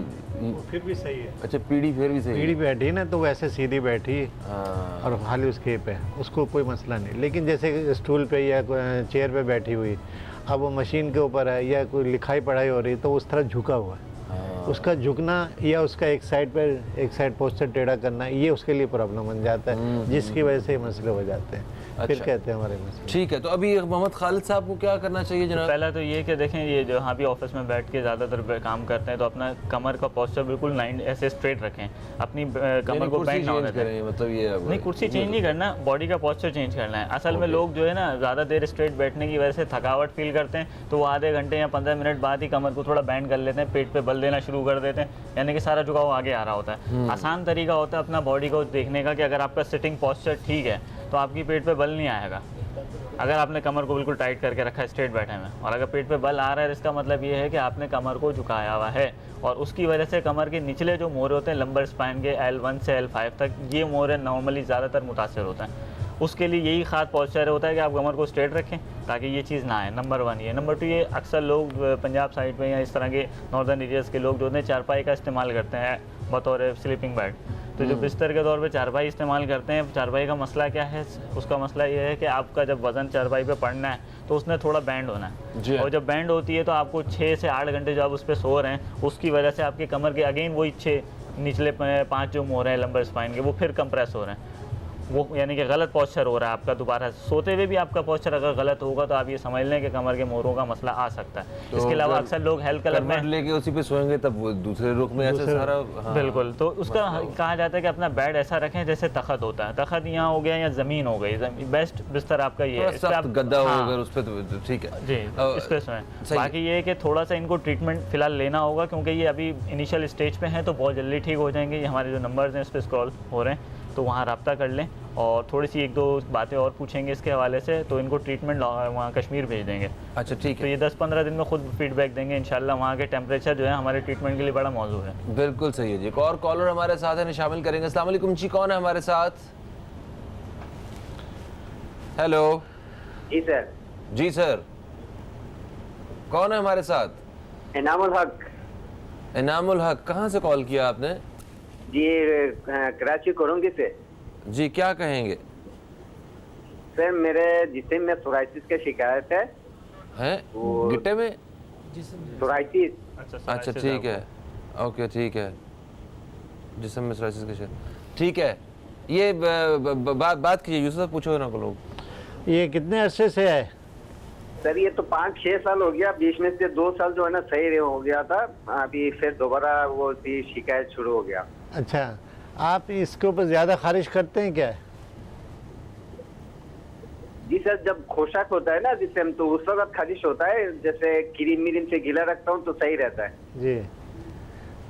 फिर भी सही है। अच्छा, पीढ़ी फिर भी सही पीढ़ी बैठी ना तो वैसे सीधी बैठी हाँ। और खाली उसके पे उसको कोई मसला नहीं। लेकिन जैसे स्टूल पे या चेयर पे बैठी हुई, अब वो मशीन के ऊपर है या कोई लिखाई पढ़ाई हो रही तो उस तरह झुका हुआ है, उसका झुकना या उसका एक साइड पोस्चर टेढ़ा करना, ये उसके लिए प्रॉब्लम बन जाता है, जिसकी वजह से ये मसले हो जाते हैं। फिर अच्छा। कहते हैं हमारे मसले। ठीक है, तो अभी मोहम्मद खालिद साहब को क्या करना चाहिए जनाब? पहला तो ये कि देखें, ये जो यहाँ भी ऑफिस में बैठ के ज़्यादातर काम करते हैं तो अपना कमर का पोस्चर बिल्कुल लाइन ऐसे स्ट्रेट रखें, अपनी कमर को बेंड ना होने दें। मतलब ये नहीं, कुर्सी चेंज नहीं करना, बॉडी का पोस्चर चेंज करना है। असल में लोग जो है ना, ज़्यादा देर स्ट्रेट बैठने की वजह से थकावट फील करते हैं, तो वो आधे घंटे या 15 मिनट बाद ही कमर को थोड़ा बैंड कर लेते हैं, पेट पे बल देना शुरू कर देते हैं, यानी कि सारा झुकाव आगे आ रहा होता है। आसान तरीका होता है अपना बॉडी को देखने का कि अगर आपका सिटिंग पोस्चर ठीक है तो आपकी पेट पे बल नहीं आएगा। अगर आपने कमर को बिल्कुल टाइट करके रखा है स्ट्रेट बैठे में, और अगर पेट पे बल आ रहा है, इसका मतलब ये है कि आपने कमर को झुकाया हुआ है, और उसकी वजह से कमर के निचले जो मोरे होते हैं लंबर स्पाइन के L1 से L5 तक, ये मोरे नॉर्मली ज़्यादातर मुतासर होता है। उसके लिए यही खास पॉस्चर होता है कि आप कमर को स्ट्रेट रखें ताकि ये चीज़ ना आए। नंबर 1 ये। नंबर 2 ये, अक्सर लोग पंजाब साइड में या इस तरह के नॉर्दर्न एरियाज़ के लोग जो है चारपाई का इस्तेमाल करते हैं बतौर स्लीपिंग बेड। तो जो बिस्तर के तौर पे चारपाई इस्तेमाल करते हैं, चारपाई का मसला क्या है? उसका मसला ये है कि आपका जब वज़न चारपाई पे पड़ना है तो उसने थोड़ा बैंड होना है, और जब बैंड होती है तो आपको 6 से 8 घंटे जो आप उस पर सो रहे हैं, उसकी वजह से आपके कमर के अगेन वही 6 निचले 5 जो मोड़ हैं लंबर स्पाइन के, वो फिर कंप्रेस हो रहे हैं, वो यानी कि गलत पोस्चर हो रहा है आपका। दोबारा सोते हुए भी आपका पोस्चर अगर गलत होगा तो आप ये समझ लें कि कमर के मोरों का मसला आ सकता है। तो इसके अलावा अक्सर लोग हेल्थ क्लब में लेके उसी पे सोएंगे तब वो दूसरे रुख में ऐसे सारा। हाँ। बिल्कुल, तो उसका कहा जाता है कि अपना बेड ऐसा रखें जैसे तख्त होता है, तख्त यहाँ हो गया या ज़मीन हो गई, बेस्ट बिस्तर आपका ये है। सख्त गद्दा हो हाँ, अगर उस पे तो ठीक है जी, इस पे सोएं। बाकी ये है कि थोड़ा सा इनको ट्रीटमेंट फिलहाल लेना होगा, क्योंकि ये अभी इनिशियल स्टेज पे हैं, तो बहुत जल्दी ठीक हो जाएंगे। ये हमारे जो नंबर्स हैं इस पर स्क्रॉल हो रहे हैं, तो वहाँ रब्ता कर लें और थोड़ी सी 1-2 बातें और पूछेंगे इसके हवाले से, तो इनको ट्रीटमेंट वहाँ कश्मीर भेज देंगे। अच्छा ठीक तो है, ये 10-15 दिन में खुद फीडबैक देंगे इंशाल्लाह। वहाँ के टेम्परेचर जो है हमारे ट्रीटमेंट के लिए बड़ा मौजू है। बिल्कुल सही है जी। एक और कॉलर हमारे साथ है, शामिल करेंगे। अस्सलाम वालेकुम जी, कौन है हमारे साथ? हेलो जी सर। जी सर, कौन है हमारे साथ? इनामुल हक। इनामुल हक, कहाँ से कॉल किया आपने? जी कराची कोरंगी से। जी क्या कहेंगे? सर मेरे जिस्म में सोराइसिस की शिकायत है। हैं गिट्टे में? सोराइसिस। अच्छा ठीक है, ओके ठीक है, जिस्म में सोराइसिस का शिकायत, ठीक है। ये बात कीजिए यूसुफ साहब, पूछो ना को लोग। ये कितने अरसे से है? सर ये तो 5-6 साल हो गया, बीच में से 2 साल जो है ना सही हो गया था, अभी फिर दोबारा वो शिकायत शुरू हो गया। अच्छा, आप इसके ऊपर ज़्यादा खारिश करते हैं क्या? जी सर, जब खोशाक होता है ना जिसम तो उस वक्त खारिश होता है, जैसे क्रीम मिरीम से गीला रखता हूँ तो सही रहता है। जी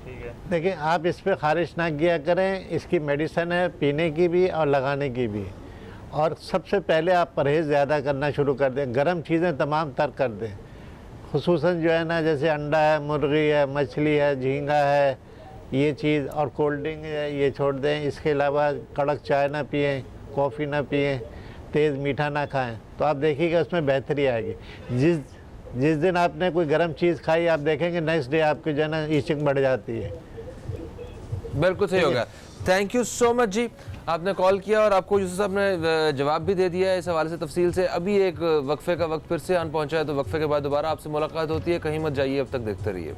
ठीक है, देखिए, आप इस पर खारिश ना किया करें। इसकी मेडिसिन है पीने की भी और लगाने की भी। और सबसे पहले आप परहेज़ ज़्यादा करना शुरू कर दें, गर्म चीज़ें तमाम तर्क कर दें, खुसूसन जो है ना जैसे अंडा है, मुर्गी है, मछली है, झींगा है, ये चीज़, और कोल्ड ड्रिंक है ये छोड़ दें। इसके अलावा कड़क चाय ना पिएं, कॉफ़ी ना पिएं, तेज़ मीठा ना खाएं, तो आप देखिएगा उसमें बेहतरी आएगी। जिस दिन आपने कोई गर्म चीज़ खाई, आप देखेंगे नेक्स्ट डे आपकी जो है ना ईचिंग बढ़ जाती है। बिल्कुल सही होगा। थैंक यू सो मच जी, आपने कॉल किया और आपको यूसुफ साहब ने जवाब भी दे दिया है इस हवाले से तफसील से। अभी एक वक्फे का वक्त फिर से आन पहुंचा है, तो वक्फे के बाद दोबारा आपसे मुलाकात होती है। कहीं मत जाइए, अब तक देखते रहिए।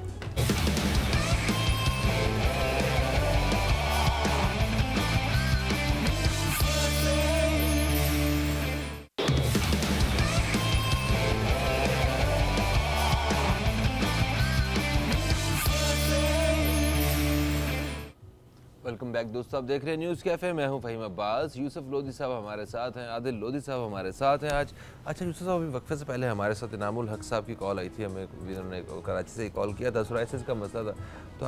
वेलकम बैक दोस्तों, आप देख रहे हैं न्यूज़ कैफ़े। मैं हूं फ़हीम अब्बास। यूसुफ लोधी साहब हमारे साथ हैं, आदिल लोधी साहब हमारे साथ हैं आज। अच्छा यूसुफ साहब, अभी वक्फे से पहले हमारे साथ इनामुल हक साहब की कॉल आई थी, हमें उन्होंने कराची से ही कॉल किया था, सोराइसिस का मसला था। तो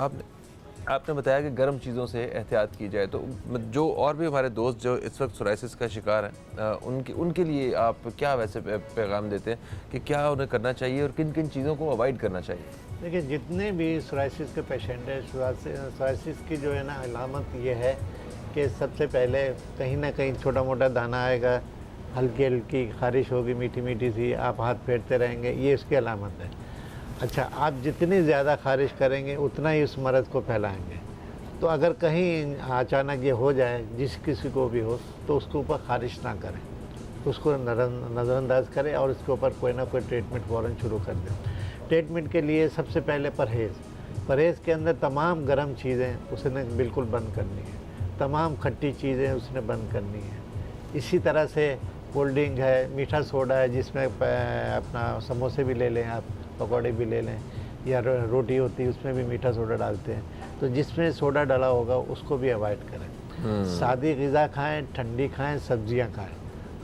आपने बताया कि गर्म चीज़ों से एहतियात की जाए। तो जो और भी हमारे दोस्त जो इस वक्त सोराइसिस का शिकार हैं, उनके लिए आप क्या वैसे पैगाम देते हैं कि क्या उन्हें करना चाहिए और किन किन चीज़ों को अवॉइड करना चाहिए? देखिए, जितने भी सोराइसिस के पेशेंट हैं, सोराइसिस की जो है ना अलामत ये है कि सबसे पहले कहीं ना कहीं छोटा मोटा दाना आएगा, हल्की हल्की खारिश होगी, मीठी मीठी सी, आप हाथ फेरते रहेंगे, ये इसकी अलामत है। अच्छा, आप जितनी ज़्यादा खारिश करेंगे उतना ही उस मर्ज़ को फैलाएंगे। तो अगर कहीं अचानक ये हो जाए, जिस किसी को भी हो, तो उसके ऊपर खारिश ना करें, उसको नज़रअंदाज करें और उसके ऊपर कोई ना कोई ट्रीटमेंट फ़ौरन शुरू कर दें। ट्रीटमेंट के लिए सबसे पहले परहेज़ के अंदर तमाम गर्म चीज़ें उसने बिल्कुल बंद करनी है, तमाम खट्टी चीज़ें उसने बंद करनी है। इसी तरह से कोल्ड ड्रिंक है, मीठा सोडा है, जिसमें अपना समोसे भी ले लें आप, पकौड़े भी ले लें, या रोटी होती है उसमें भी मीठा सोडा डालते हैं, तो जिसमें सोडा डाला होगा उसको भी अवॉइड करें। सादी ग़िज़ा खाएं, ठंडी खाएं, सब्जियां खाएं,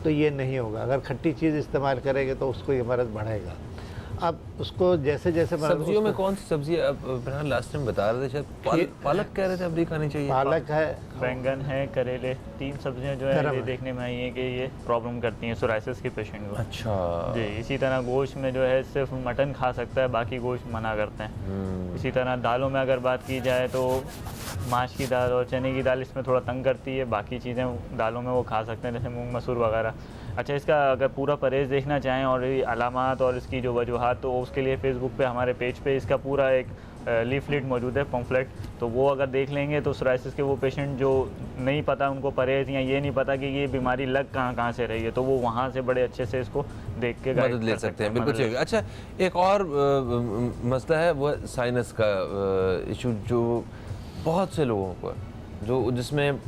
तो ये नहीं होगा। अगर खट्टी चीज़ इस्तेमाल करेंगे तो उसको ये मर्ज़ बढ़ेगा। अब उसको जैसे जैसे सब्जियों में कौन सी सब्जी लास्ट टाइम बता रहे थे, शायद पालक कह रहे थे, अब भी खानी चाहिए? पालक है, बैंगन है, करेले, 3 सब्जियां जो है ये देखने में आई हैं कि ये प्रॉब्लम करती हैं सोराइसिस के पेशेंट को। अच्छा जी, इसी तरह गोश्त में जो है सिर्फ मटन खा सकता है, बाकी गोश्त मना करते हैं। इसी तरह दालों में अगर बात की जाए तो माश की दाल और चने की दाल इसमें थोड़ा तंग करती है, बाकी चीज़ें दालों में वो खा सकते हैं, जैसे मूंग मसूर वगैरह। अच्छा, इसका अगर पूरा परहेज़ देखना चाहें और अलामात और इसकी जो वजूहात, तो उसके लिए फ़ेसबुक पे हमारे पेज पे इसका पूरा एक लीफलेट मौजूद है, पम्फलेट, तो वो अगर देख लेंगे तो सोराइसिस के वो पेशेंट जो नहीं पता उनको परहेज़ या ये नहीं पता कि ये बीमारी लग कहाँ से रही है, तो वो वहाँ से बड़े अच्छे से इसको देख के मदद ले सकते हैं। बिल्कुल ठीक है। अच्छा, एक और मसला है, वो साइनस का इशू, जो बहुत से लोगों को जिसमें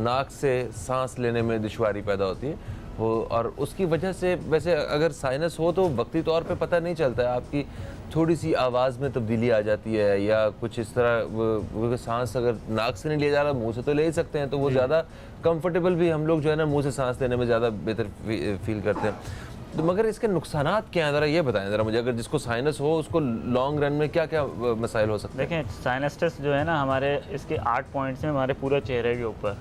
नाक से सांस लेने में दुश्वारी पैदा होती है वो, और उसकी वजह से वैसे अगर साइनस हो तो वक्ती तौर पे पता नहीं चलता है, आपकी थोड़ी सी आवाज़ में तब्दीली आ जाती है या कुछ इस तरह। सांस अगर नाक से नहीं लिया जा रहा, मुंह से तो ले ही सकते हैं, तो वो ज़्यादा कंफर्टेबल भी हम लोग जो है ना मुंह से सांस लेने में ज़्यादा बेहतर फील करते हैं। तो मगर इसके नुकसानात क्या हैं, ज़रा ये बताएं ज़रा मुझे, अगर जिसको साइनस हो उसको लॉन्ग रन में क्या क्या मसाइल हो सकते हैं? देखें, साइनस टेस्ट जो है ना हमारे इसके 8 पॉइंट्स हैं हमारे पूरे चेहरे के ऊपर।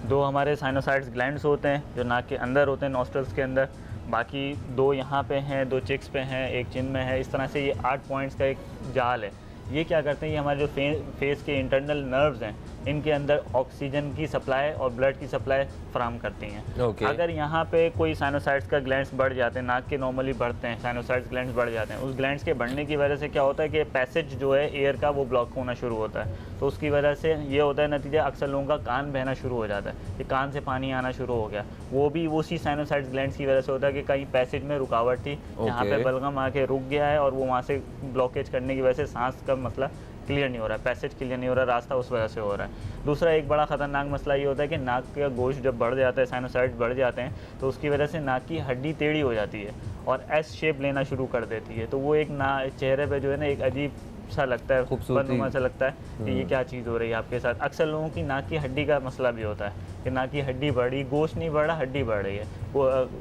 2 हमारे साइनोसाइड्स ग्लैंड्स होते हैं जो नाक के अंदर होते हैं, नॉस्ट्रल्स के अंदर। बाकी 2 यहाँ पे हैं, 2 चिक्स पे हैं, 1 चिन में है। इस तरह से ये 8 पॉइंट्स का एक जाल है। ये क्या करते हैं, ये हमारे जो फेस के इंटरनल नर्व्स हैं, इनके अंदर ऑक्सीजन की सप्लाई और ब्लड की सप्लाई फराहम करती हैं। Okay. अगर यहाँ पे कोई साइनोसाइड्स का ग्लैंड्स बढ़ जाते हैं, नाक के नॉर्मली बढ़ते हैं, साइनोसाइड्स ग्लैंड्स बढ़ जाते हैं, उस ग्लैंड्स के बढ़ने की वजह से क्या होता है कि पैसेज जो है एयर का वो ब्लॉक होना शुरू होता है। तो उसकी वजह से ये होता है नतीजा, अक्सर लोगों का कान बहना शुरू हो जाता है कि कान से पानी आना शुरू हो गया। वो भी उसी साइनोसाइड्स ग्लैंड्स की वजह से होता है कि कहीं पैसेज में रुकावट थी, यहाँ पे बलगम आके रुक गया है और वो वहाँ से ब्लॉकेज करने की वजह से सांस का मसला क्लियर नहीं हो रहा है, पैसेज क्लियर नहीं हो रहा, रास्ता उस वजह से हो रहा है। दूसरा एक बड़ा ख़तरनाक मसला ये होता है कि नाक का गोश्त जब बढ़ जाता है, साइनोसाइड्स बढ़ जाते हैं, तो उसकी वजह से नाक की हड्डी टेढ़ी हो जाती है और एस शेप लेना शुरू कर देती है। तो वो एक चेहरे पे जो है ना एक अजीब सा लगता है, बदनुमा सा लगता है कि ये क्या चीज़ हो रही है आपके साथ। अक्सर लोगों की नाक की हड्डी का मसला भी होता है कि नाक की हड्डी बढ़ी, गोश्त नहीं बढ़ा, हड्डी बढ़ रही है।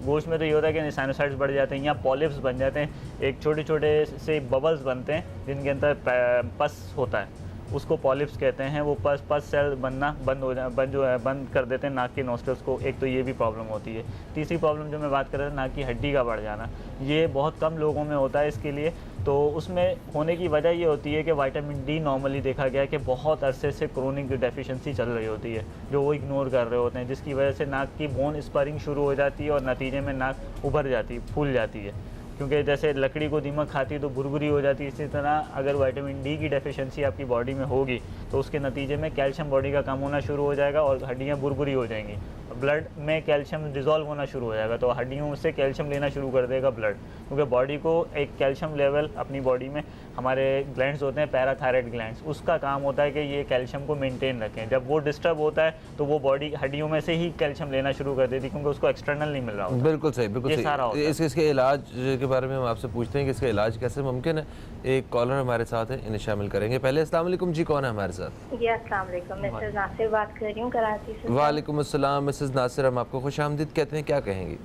गोश्त में तो ये होता है कि साइनोसाइड्स बढ़ जाते हैं या पॉलिप्स बन जाते हैं, एक छोटे छोटे से बबल्स बनते हैं जिनके अंदर पस होता है, उसको पॉलिप्स कहते हैं। वो पस सेल बनना बंद कर देते हैं नाक के नोस्ट्रल्स को। एक तो ये भी प्रॉब्लम होती है। तीसरी प्रॉब्लम जो मैं बात कर रहा था, नाक की हड्डी का बढ़ जाना, ये बहुत कम लोगों में होता है इसके लिए। तो उसमें होने की वजह ये होती है कि विटामिन डी नॉर्मली देखा गया है कि बहुत अरसे से क्रोनिक डेफिशिएंसी चल रही होती है, जो वो इग्नोर कर रहे होते हैं, जिसकी वजह से नाक की बोन स्परिंग शुरू हो जाती है और नतीजे में नाक उभर जाती है, फूल जाती है। क्योंकि जैसे लकड़ी को दीमक खाती है तो भुरभुरी हो जाती है, इसी तरह अगर विटामिन डी की डेफिशिएंसी आपकी बॉडी में होगी तो उसके नतीजे में कैल्शियम बॉडी का कम होना शुरू हो जाएगा और हड्डियाँ भुरभुरी हो जाएंगी। ब्लड में कैल्शियम डिज़ोल्व होना शुरू हो जाएगा, तो हड्डियों से कैल्शियम लेना शुरू कर देगा ब्लड। क्योंकि बॉडी को एक कैल्शियम लेवल अपनी बॉडी में, हमारे ग्लैंड्स होते हैं पैराथायराइड ग्लैंड्स, उसका काम होता है कि ये कैल्शियम को मेंटेन रखें। जब वो डिस्टर्ब होता है तो वो बॉडी हड्डियों में से ही कैल्शियम लेना शुरू कर देती है, क्योंकि उसको एक्सटर्नल नहीं मिल रहा होता। बिल्कुल सही, बिल्कुल ये सही। सारा होता है। इसके इलाज के बारे में हम आपसे पूछते हैं कि इसका इलाज कैसे मुमकिन है। एक कॉलर हमारे साथ है, इन्हें शामिल करेंगे। पहले अस्सलाम वालेकुम जी, कौन है हमारे साथ? जी अस्सलाम वालेकुम, मिसेस नासिर बात कर रही हूँ कराची से। वालेकुम अस्सलाम मिसेस नासिर, हम आपको खुशामदीद कहते हैं, क्या कहेंगी?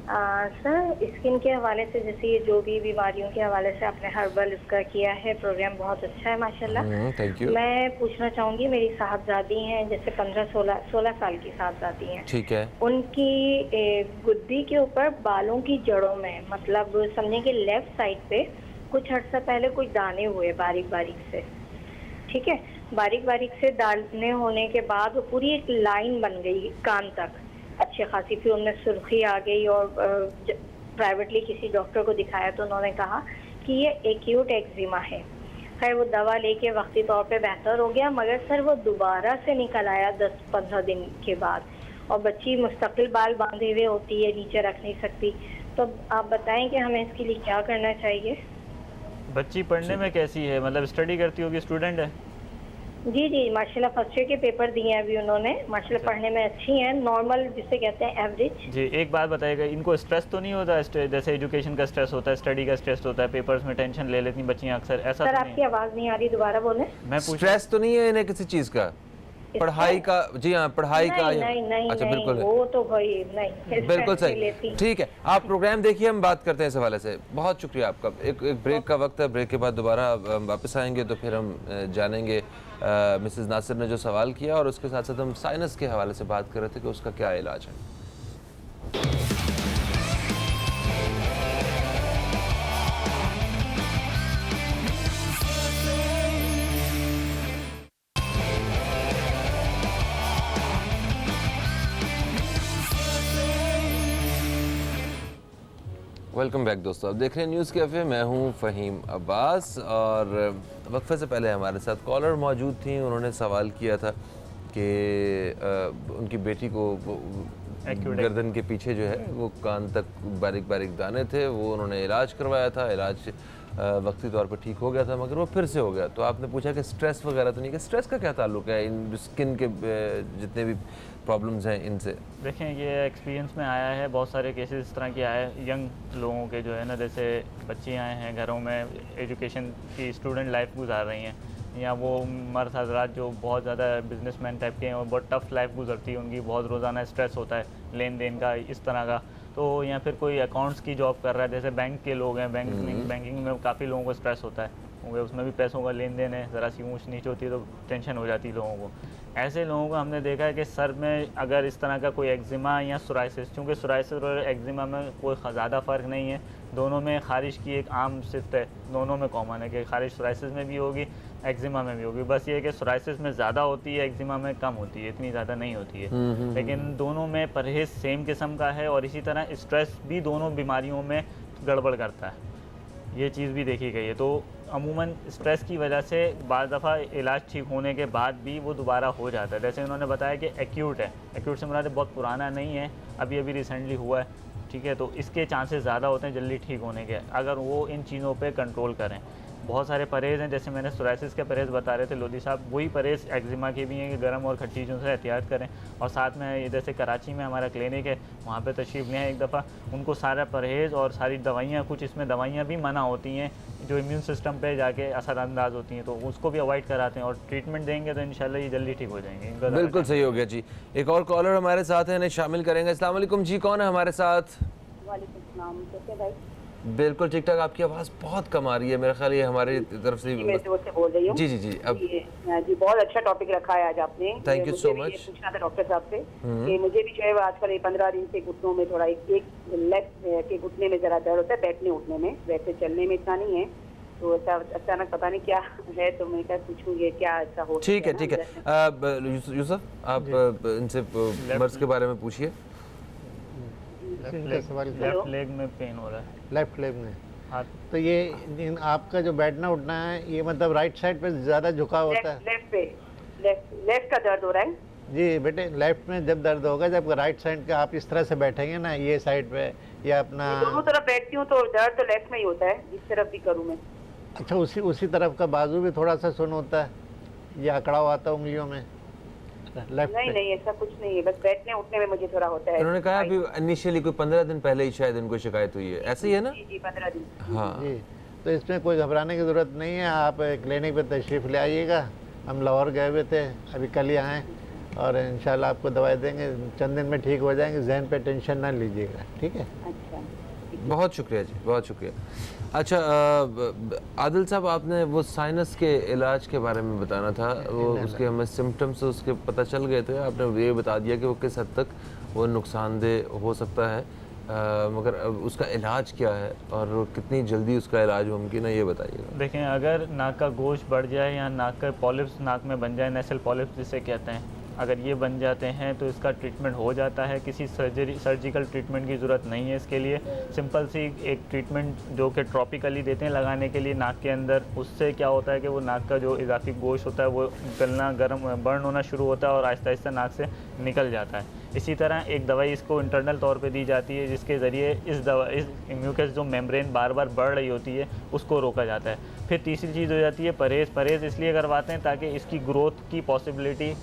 सर स्किन के हवाले से, जैसे ये जो भी बीमारियों के हवाले से आपने हर्बल इसका किया है, प्रोग्राम बहुत अच्छा है माशाल्लाह। Thank you. मैं पूछना चाहूँगी, मेरी साहबजादी हैं, जैसे 15-16 साल की साहबजादी हैं, ठीक है। उनकी गुद्दी के ऊपर बालों की जड़ों में, मतलब समझें कि लेफ्ट साइड पे कुछ अर्सा पहले कुछ दाने हुए बारीक बारीक से, ठीक है, बारीक बारीक से दाने होने के बाद वो पूरी एक लाइन बन गई कान तक अच्छी खासी। फिर उनमें सुर्खी आ गई और प्राइवेटली किसी डॉक्टर को दिखाया तो उन्होंने कहा कि ये एक्यूट एक्जिमा है। खैर वो दवा लेके वक्ती तौर पे बेहतर हो गया, मगर सर वो दोबारा से निकल आया 10-15 दिन के बाद, और बच्ची मुस्तकिल बाल बांधे हुए होती है, नीचे रख नहीं सकती। तो आप बताएं कि हमें इसके लिए क्या करना चाहिए? बच्ची पढ़ने में कैसी है, मतलब स्टडी करती होगी, स्टूडेंट है? जी जी माशाल्लाह, फर्स्ट ईयर के पेपर दिए हैं अभी उन्होंने, माशाल्लाह पढ़ने में अच्छी हैं, नॉर्मल जिसे कहते हैं एवरेज। जी एक बात बताइएगा, इनको स्ट्रेस तो नहीं होता, जैसे एजुकेशन का स्ट्रेस होता है, स्टडी का स्ट्रेस होता है, पेपर्स में टेंशन ले लेती बच्चियां अक्सर, ऐसा सर तो आपकी आवाज़ नहीं आ रही, दोबारा बोलें। मैं स्ट्रेस तो नहीं है इन्हें किसी चीज़ का, पढ़ाई का? जी हाँ, पढ़ाई का। नहीं, अच्छा बिल्कुल, वो तो भाई नहीं, बिल्कुल सही, ठीक है। आप प्रोग्राम देखिए, हम बात करते हैं इस हवाले से। बहुत शुक्रिया आपका। एक ब्रेक का वक्त है, ब्रेक के बाद दोबारा वापस आएंगे तो फिर हम जानेंगे मिसेस नासिर ने जो सवाल किया, और उसके साथ साथ हम साइनस के हवाले से बात कर रहे थे कि उसका क्या इलाज है। वेलकम बैक दोस्तों, आप देख रहे हैं न्यूज़ कैफ़े, मैं हूं फ़हीम अब्बास, और वक्फे से पहले हमारे साथ कॉलर मौजूद थी। उन्होंने सवाल किया था कि उनकी बेटी को गर्दन के पीछे जो है वो कान तक बारीक बारीक दाने थे, वो उन्होंने इलाज करवाया था, इलाज वक्ती तौर पर ठीक हो गया था, मगर वो फिर से हो गया। तो आपने पूछा कि स्ट्रेस वगैरह तो नहीं, कि स्ट्रेस का क्या ताल्लुक है इन स्किन के जितने भी प्रॉब्लम्स हैं इनसे? देखें, ये एक्सपीरियंस में आया है, बहुत सारे केसेस इस तरह के आए हैं यंग लोगों के, जो है ना, जैसे बच्चे आए हैं घरों में, एजुकेशन की स्टूडेंट लाइफ गुजार रही हैं, या वो मर्द हजरात जो बहुत ज़्यादा बिजनेसमैन टाइप के हैं और बहुत टफ लाइफ गुजरती है उनकी, बहुत रोज़ाना स्ट्रेस होता है लेन देन का इस तरह का। तो या फिर कोई अकाउंट्स की जॉब कर रहा है, जैसे बैंक के लोग हैं, बैंकिंग में काफ़ी लोगों को स्ट्रेस होता है, क्योंकि उसमें भी पैसों का लेन देन है, ज़रा सी ऊँच नीच होती है तो टेंशन हो जाती है लोगों को। ऐसे लोगों को हमने देखा है कि सर में अगर इस तरह का कोई एक्जिमा या सोराइसिस, चूँकि सोराइसिस और एक्जिमा में कोई ज़्यादा फ़र्क नहीं है, दोनों में ख़ारिश की एक आम सिफ्त है, दोनों में कॉमन है कि ख़ारिश सोराइसिस में भी होगी, एक्जिमा में भी होगी। बस ये है कि सोराइसिस में ज़्यादा होती है, एक्जिमा में कम होती है, इतनी ज़्यादा नहीं होती है। लेकिन दोनों में परहेज़ सेम किस्म का है और इसी तरह स्ट्रेस भी दोनों बीमारियों में गड़बड़ करता है, ये चीज़ भी देखी गई है। तो अमूमन स्ट्रेस की वजह से बाज़ दफ़ा इलाज ठीक होने के बाद भी वो दोबारा हो जाता है। जैसे उन्होंने बताया कि एक्यूट है, एक्यूट से मुराद बहुत पुराना नहीं है, अभी अभी रिसेंटली हुआ है, ठीक है, तो इसके चांसेस ज़्यादा होते हैं जल्दी ठीक होने के, अगर वो इन चीज़ों पे कंट्रोल करें। बहुत सारे परहेज़ हैं, जैसे मैंने सोराइसिस के परहेज़ बता रहे थे लोधी साहब, वही परहेज़ एक्जिमा के भी हैं कि गर्म और खट्टी चीज़ों से एहतियात करें। और साथ में जैसे कराची में हमारा क्लिनिक है, वहाँ पे तशरीफ़ लें एक दफ़ा, उनको सारा परहेज़ और सारी दवाइयाँ, कुछ इसमें दवाइयाँ भी मना होती हैं जो इम्यून सिस्टम पे जाके असरअंदाज होती हैं, तो उसको भी अवॉइड कराते हैं और ट्रीटमेंट देंगे तो इंशाल्लाह ये जल्दी ठीक हो जाएंगे। बिल्कुल सही हो गया जी। एक और कॉलर हमारे साथ है, इन्हें शामिल करेंगे। अस्सलाम वालेकुम जी, कौन है हमारे साथ? वालेकुम सलाम, कैसे भाई? बिल्कुल ठीक ठाक। आपकी आवाज़ बहुत कम आ रही है, मेरा ख्याल ये हमारी तरफ से मैं जोर से बोल रही हूँ। जी जी जी। अब जी बहुत अच्छा टॉपिक रखा है आज आपने। थैंक यू सो मुझे भी मच। ये पूछना था डॉक्टर साहब से कि मुझे भी जो है आजकल 15 दिन से घुटनों में थोड़ा एक लेफ्ट के घुटने में जरा दर्द होता है, बैठने उठने में, वैसे चलने में इतना नहीं है, तो ऐसा अचानक पता नहीं क्या है, तो मैं क्या पूछूं ये क्या ऐसा हो? ठीक है ठीक है। यूसुफ आप इनसे मर्ज के बारे में पूछिए। लेफ्ट लेग में पेन हो रहा है, लेफ्ट लेग में। हाथ। तो ये आपका जो बैठना उठना है, ये मतलब राइट साइड पे ज़्यादा झुकाव होता है? लेफ्ट का दर्द हो रहा है जी बेटे। लेफ्ट में जब दर्द होगा, जब राइट साइड का आप इस तरह से बैठेंगे ना, ये साइड पे या अपना दोनों तरफ बैठती हूँ तो दर्द तो लेफ्ट में ही होता है, जिस तरफ भी करूँ मैं। अच्छा, उसी तरफ का बाजू भी थोड़ा सा सुन होता है, ये अकड़ा हुआ आता है उंगलियों में? लेफ्ट नहीं नहीं ऐसा कुछ नहीं है, बस बैठने उठने में मुझे थोड़ा होता है। उन्होंने कहा अभी इनिशियली कोई 15 दिन पहले ही शायद इनको शिकायत हुई है, ऐसे ही है ना? जी 15 दिन। हाँ जी, तो इसमें कोई घबराने की ज़रूरत नहीं है। आप क्लिनिक पे तशरीफ़ ले आइएगा, हम लाहौर गए हुए थे, अभी कल ही आए, और इंशाल्लाह आपको दवाई देंगे, चंद दिन में ठीक हो जाएंगे। जहन पे टेंशन ना लीजिएगा, ठीक है? अच्छा, बहुत शुक्रिया जी, बहुत शुक्रिया। अच्छा आदिल साहब, आपने वो साइनस के इलाज के बारे में बताना था, वो उसके हमें सिम्टम्स उसके पता चल गए थे, आपने ये बता दिया कि वो किस हद तक वो नुकसानदेह हो सकता है, मगर अब उसका इलाज क्या है और कितनी जल्दी उसका इलाज मुमकिन है, ये बताइएगा। देखें, अगर नाक का गोश्त बढ़ जाए या नाक का पॉलिप्स नाक में बन जाए, नेसल पॉलिप्स जिसे कहते हैं, अगर ये बन जाते हैं तो इसका ट्रीटमेंट हो जाता है, किसी सर्जिकल ट्रीटमेंट की ज़रूरत नहीं है इसके लिए। सिंपल सी एक ट्रीटमेंट जो कि ट्रॉपिकली देते हैं लगाने के लिए नाक के अंदर, उससे क्या होता है कि वो नाक का जो इजाफी गोश्त होता है वो गलना, गर्म, बर्न होना शुरू होता है और आहिस्ता आहिस्ता नाक से निकल जाता है। इसी तरह एक दवाई इसको इंटरनल तौर पे दी जाती है, जिसके ज़रिए इस म्यूकस जो मेम्ब्रेन बार बार बढ़ रही होती है उसको रोका जाता है। फिर तीसरी चीज़ हो जाती है परहेज़ इसलिए करवाते हैं ताकि इसकी ग्रोथ की पॉसिबिलिटी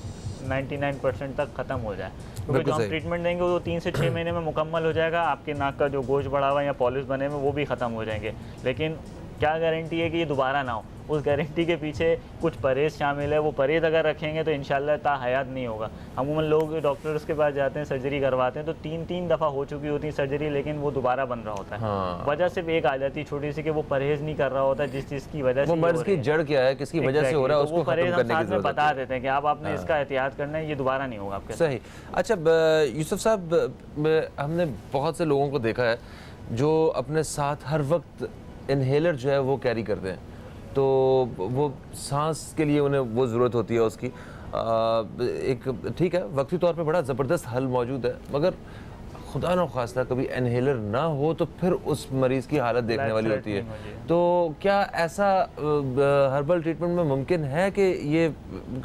99% तक ख़त्म हो जाए। क्योंकि जो हम ट्रीटमेंट देंगे वो 3 से 6 महीने में मुकम्मल हो जाएगा, आपके नाक का जो गोश्त बढ़ा हुआ है या पॉलिश बने हुए वो भी ख़त्म हो जाएंगे। लेकिन क्या गारंटी है कि ये दोबारा ना हो? उस गारंटी के पीछे कुछ परहेज़ शामिल है, वो परहेज़ अगर रखेंगे तो इंशाल्लाह ता हयात नहीं होगा। अमूमन लोग डॉक्टर्स के पास जाते हैं, सर्जरी करवाते हैं, तो 3 दफ़ा हो चुकी होती है सर्जरी, लेकिन वो दोबारा बन रहा होता है। हाँ। वजह सिर्फ एक आ जाती है छोटी सी कि वो परहेज़ नहीं कर रहा होता, जिस चीज़ की वजह से वो मर्ज की जड़ क्या है, किसकी वजह से हो रहा है, उसको परहेज़ खत्म हम करने की साथ में जरूरत बता है। देते हैं कि आप आपने इसका एहतियात करना है, ये दोबारा नहीं होगा आपके साथ। सही। अच्छा यूसुफ साहब, हमने बहुत से लोगों को देखा है जो अपने साथ हर वक्त इनहेलर जो है वो कैरी करते हैं, तो वो सांस के लिए उन्हें वो ज़रूरत होती है उसकी। एक ठीक है, वक्ती तौर पे बड़ा ज़बरदस्त हल मौजूद है, मगर खुदा न खास्ता कभी इनहेलर ना हो तो फिर उस मरीज़ की हालत देखने वाली होती है। तो क्या ऐसा हर्बल ट्रीटमेंट में मुमकिन है कि ये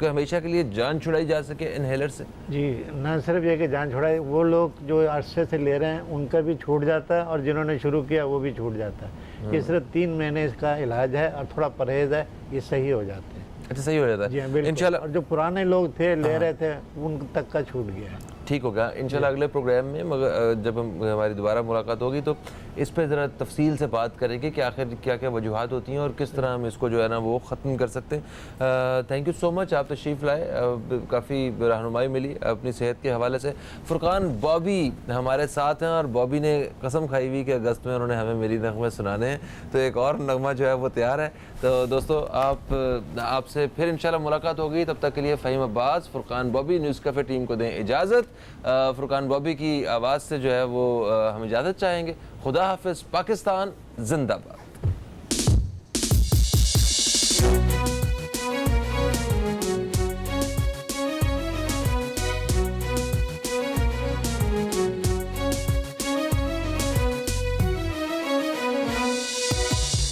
हमेशा के लिए जान छुड़ाई जा सके इनहेलर से? जी, ना सिर्फ ये कि जान छुड़ाई, वो लोग जो अरसे से ले रहे हैं उनका भी छूट जाता है, और जिन्होंने शुरू किया वो भी छूट जाता है। ये सिर्फ 3 महीने इसका इलाज है और थोड़ा परहेज़ है, ये सही हो जाते हैं। अच्छा, सही हो जाता है जी हाँ, बिल्कुल। इंशाल्लाह। और जो पुराने लोग थे ले रहे थे, उन तक का छूट गया है। ठीक हो गया इंशाल्लाह अगले प्रोग्राम में, मगर जब हमारी दोबारा मुलाकात होगी तो इस पर ज़रा तफसील से बात करेंगे कि आखिर क्या क्या वजूहात होती हैं और किस तरह हम इसको जो है ना वो ख़त्म कर सकते हैं। थैंक यू सो मच, आप तशरीफ़ लाए, काफ़ी रहनुमाई मिली अपनी सेहत के हवाले से। फुरकान बॉबी हमारे साथ हैं और बॉबी ने कसम खाई हुई कि अगस्त में उन्होंने हमें मेरी नगमे सुनाने हैं, तो एक और नगमा जो है वो तैयार है। तो दोस्तों आपसे फिर इंशाल्लाह मुलाकात होगी, तब तक के लिए Faheem Abbas, Furqan Bobby, News Cafe team को दें इजाज़त। फुरकान बॉबी की आवाज़ से जो है वो हम इजाज़त चाहेंगे। खुदा हाफिज़, पाकिस्तान जिंदाबाद।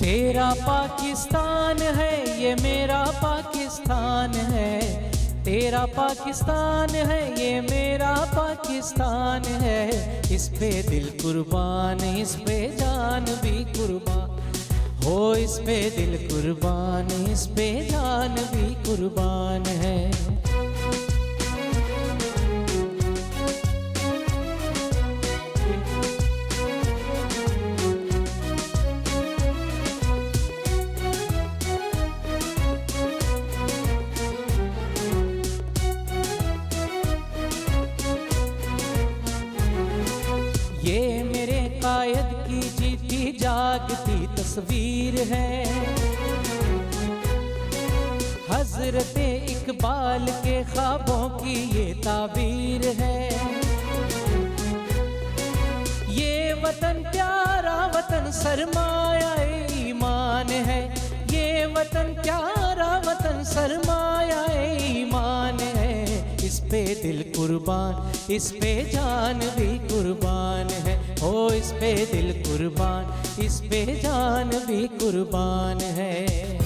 तेरा पाकिस्तान है ये मेरा पाकिस्तान है, तेरा पाकिस्तान है ये मेरा पाकिस्तान है। इस पे दिल कुर्बान, इस पे जान भी कुर्बान हो, इस पे दिल कुर्बान, इस पे जान भी कुर्बान है। ये मेरे कायद की जीती जागती तस्वीर है, हजरते इकबाल के ख्वाबों की ये ताबीर है। ये वतन प्यारा वतन सरमाया ईमान है, ये वतन प्यारा वतन सरमाया ईमान है। इस पे दिल कुर्बान, इस पे जान भी कुर्बान है, ओ इस पे दिल कुर्बान, इस पे जान भी कुर्बान है।